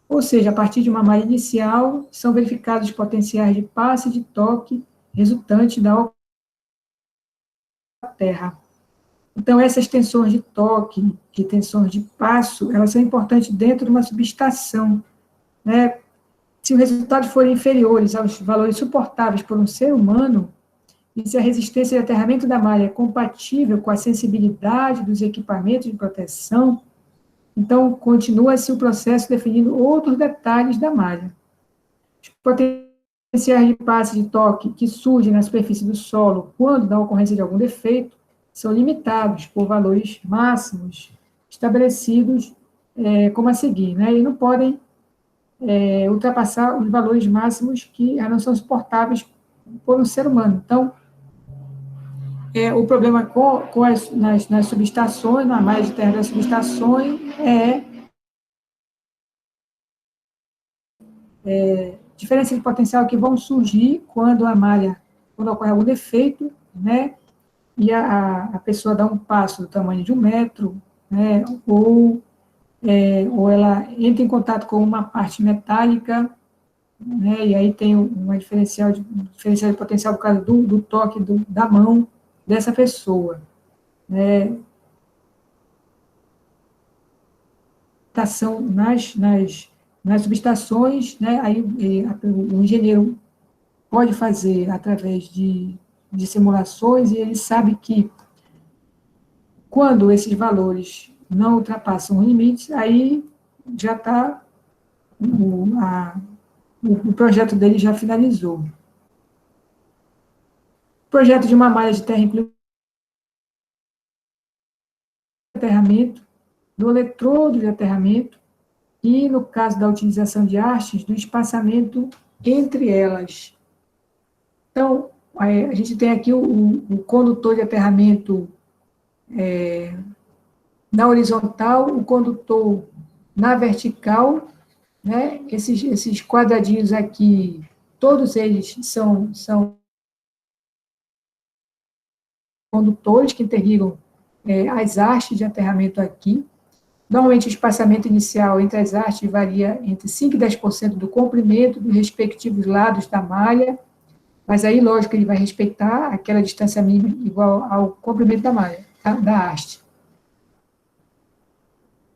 ou seja, a partir de uma malha inicial, são verificados os potenciais de passe e de toque resultantes da terra. Então, essas tensões de toque e tensões de passo, elas são importantes dentro de uma subestação, né? Se os resultados forem inferiores aos valores suportáveis por um ser humano, e se a resistência de aterramento da malha é compatível com a sensibilidade dos equipamentos de proteção, então continua-se o processo definindo outros detalhes da malha. Os potenciais de passe de toque que surgem na superfície do solo quando da ocorrência de algum defeito são limitados por valores máximos estabelecidos como a seguir, né? E não podem ultrapassar os valores máximos que não são suportáveis por um ser humano. Então, o problema nas subestações, na malha de terra das subestações, diferença de potencial que vão surgir quando ocorre algum defeito, né, e a pessoa dá um passo do tamanho de 1 metro, né, ou ela entra em contato com uma parte metálica, né, e aí tem uma diferencial de potencial por causa do toque da mão dessa pessoa, né. Nas subestações, né, aí o engenheiro pode fazer através de simulações, e ele sabe que quando esses valores não ultrapassam os limites, aí já está, o projeto dele já finalizou. O projeto de uma malha de terra inclui o aterramento, do eletrodo de aterramento, e, no caso da utilização de hastes, do espaçamento entre elas. Então, a gente tem aqui o condutor de aterramento na horizontal, o condutor na vertical, né? Esses quadradinhos aqui, todos eles são condutores que interligam as hastes de aterramento aqui. Normalmente, o espaçamento inicial entre as hastes varia entre 5% e 10% do comprimento dos respectivos lados da malha, mas aí, lógico, ele vai respeitar aquela distância mínima igual ao comprimento da malha, da haste.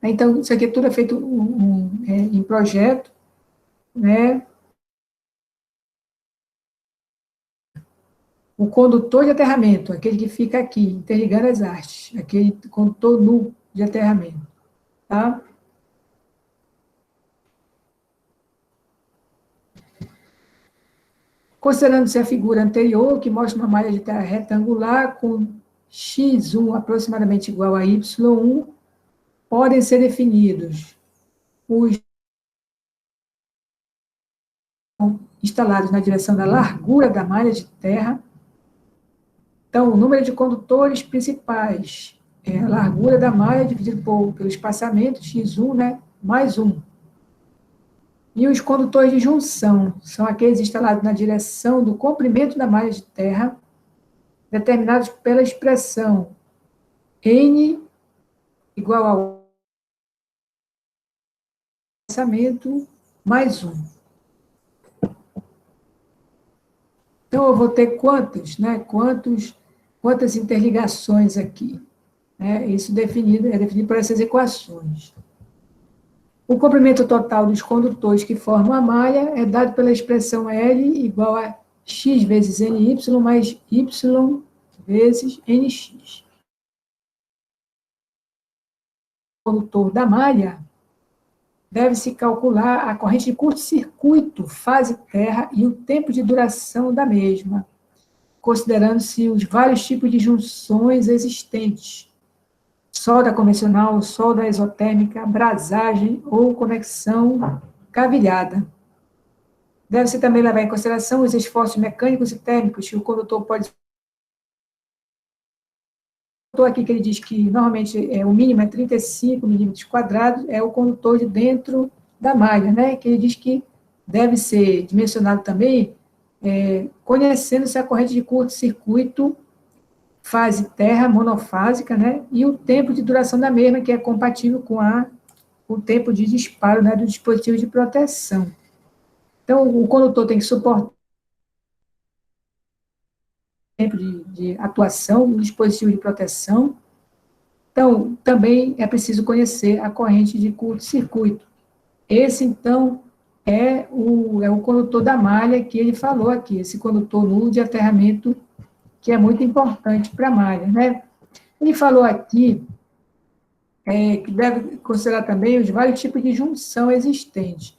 Então, isso aqui tudo é feito em projeto, né? O condutor de aterramento, aquele que fica aqui, interligando as hastes, aquele condutor nu de aterramento, tá? Considerando-se a figura anterior, que mostra uma malha de terra retangular com x1 aproximadamente igual a y1, podem ser definidos os instalados na direção da largura da malha de terra. Então, o número de condutores principais é a largura da malha dividido pelo espaçamento, x1, né, mais 1. E os condutores de junção são aqueles instalados na direção do comprimento da malha de terra, determinados pela expressão N igual ao espaçamento mais 1. Então, eu vou ter quantas interligações aqui? Isso é definido por essas equações. O comprimento total dos condutores que formam a malha é dado pela expressão L igual a x vezes NY mais Y vezes NX. O condutor da malha deve-se calcular a corrente de curto-circuito, fase terra e o tempo de duração da mesma, considerando-se os vários tipos de junções existentes: solda convencional, solda exotérmica, brasagem ou conexão cavilhada. Deve-se também levar em consideração os esforços mecânicos e térmicos que o condutor pode. Aqui que ele diz que normalmente o mínimo é 35 milímetros quadrados, é o condutor de dentro da malha, né? Que ele diz que deve ser dimensionado também, conhecendo-se a corrente de curto-circuito, fase terra monofásica, né? E o tempo de duração da mesma, que é compatível com o tempo de disparo, né, do dispositivo de proteção. Então, o condutor tem que suportar tempo de atuação do dispositivo de proteção. Então, também é preciso conhecer a corrente de curto-circuito. Esse, então, é o condutor da malha que ele falou aqui, esse condutor nulo de aterramento, que é muito importante para a malha, né? Ele falou aqui que deve considerar também os vários tipos de junção existentes.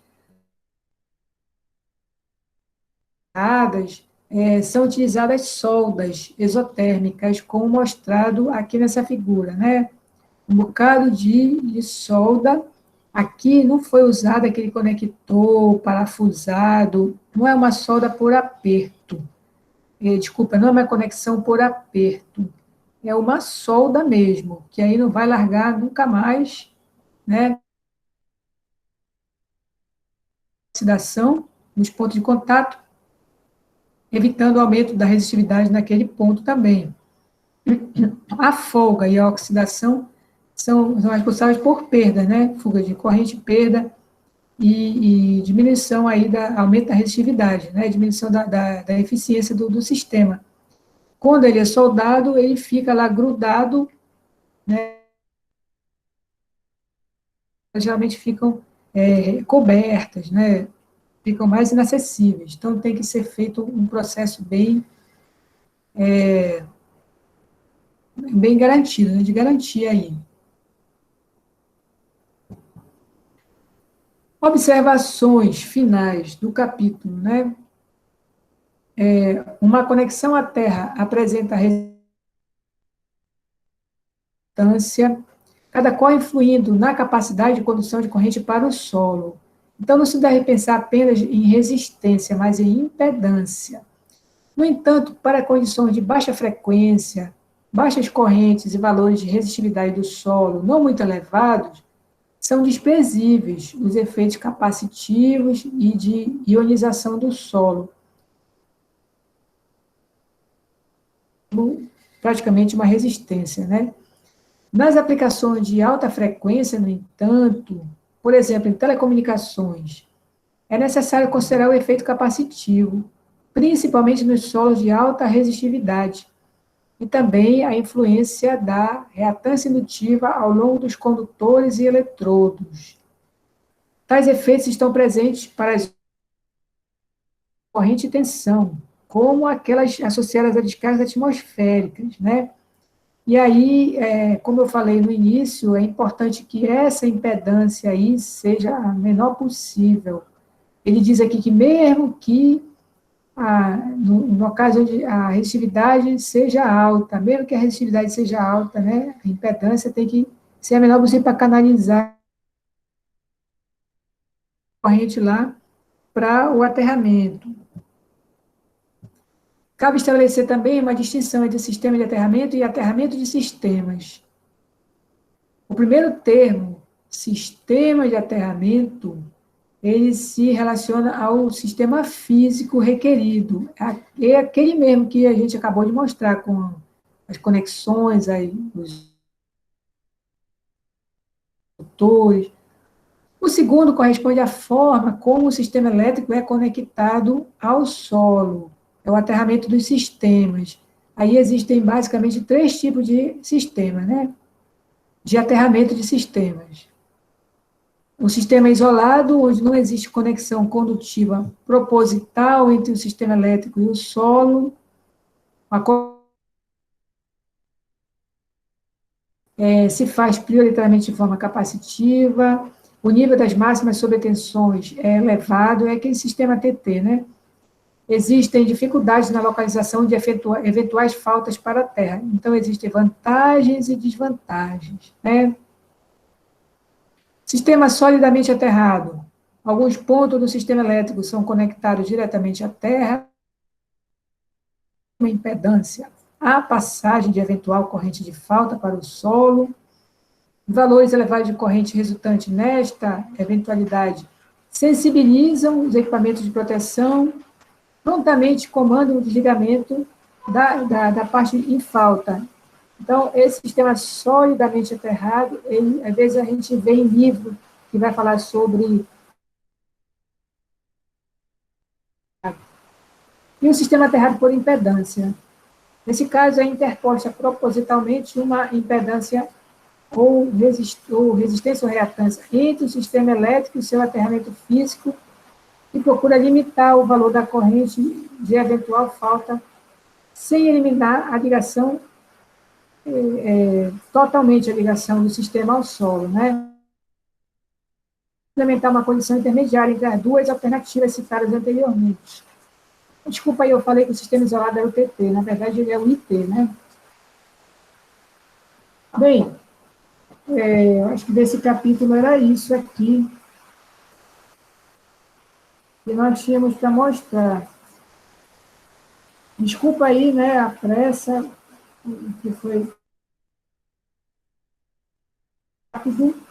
São utilizadas soldas exotérmicas, como mostrado aqui nessa figura, né? Um bocado de solda. Aqui não foi usado aquele conector parafusado, não é uma solda por aperto. Desculpa, não é uma conexão por aperto. É uma solda mesmo, que aí não vai largar nunca mais, né? Oxidação nos pontos de contato, evitando o aumento da resistividade naquele ponto também. A folga e a oxidação são responsáveis por perda, né? Fuga de corrente, perda e diminuição aí aumento da resistividade, né? Diminuição da eficiência do sistema. Quando ele é soldado, ele fica lá grudado, né? Geralmente ficam cobertas, né? Ficam mais inacessíveis. Então, tem que ser feito um processo bem garantido, né? De garantia aí. Observações finais do capítulo, né? Uma conexão à Terra apresenta resistência, cada qual influindo na capacidade de condução de corrente para o solo. Então, não se deve pensar apenas em resistência, mas em impedância. No entanto, para condições de baixa frequência, baixas correntes e valores de resistividade do solo não muito elevados, são desprezíveis os efeitos capacitivos e de ionização do solo. Praticamente uma resistência, né? Nas aplicações de alta frequência, no entanto, por exemplo, em telecomunicações, é necessário considerar o efeito capacitivo, principalmente nos solos de alta resistividade, e também a influência da reatância indutiva ao longo dos condutores e eletrodos. Tais efeitos estão presentes para as corrente de tensão, como aquelas associadas a descargas atmosféricas, né? E aí, como eu falei no início, é importante que essa impedância aí seja a menor possível. Ele diz aqui que mesmo que, no caso onde a resistividade seja alta, mesmo que a resistividade seja alta, né, a impedância tem que ser a menor possível para canalizar a corrente lá para o aterramento. Cabe estabelecer também uma distinção entre sistema de aterramento e aterramento de sistemas. O primeiro termo, sistema de aterramento, ele se relaciona ao sistema físico requerido. É aquele mesmo que a gente acabou de mostrar, com as conexões, os motores. O segundo corresponde à forma como o sistema elétrico é conectado ao solo. É o aterramento dos sistemas. Aí existem basicamente 3 tipos de sistemas, né? De aterramento de sistemas. O sistema isolado, onde não existe conexão condutiva proposital entre o sistema elétrico e o solo. Se faz prioritariamente de forma capacitiva. o nível das máximas sobretensões é elevado, é aquele sistema TT, né? Existem dificuldades na localização de eventuais faltas para a Terra. Então, existem vantagens e desvantagens, né? Sistema solidamente aterrado. Alguns pontos do sistema elétrico são conectados diretamente à Terra, uma impedância à passagem de eventual corrente de falta para o solo. Valores elevados de corrente resultante nesta eventualidade sensibilizam os equipamentos de proteção, prontamente comandam o desligamento da parte em falta. Então, esse sistema solidamente aterrado, ele, às vezes a gente vê em livro que vai falar sobre... E o sistema aterrado por impedância. Nesse caso, é interposta propositalmente uma impedância ou resistência ou reatância entre o sistema elétrico e o seu aterramento físico e procura limitar o valor da corrente de eventual falta sem eliminar a ligação, totalmente a ligação do sistema ao solo, né? Implementar uma condição intermediária entre as duas alternativas citadas anteriormente. Desculpa aí, eu falei que o sistema isolado era o TT, na verdade ele é o IT, né? Bem, eu acho que desse capítulo era isso aqui que nós tínhamos para mostrar. Desculpa aí, né, a pressa, que foi rápido.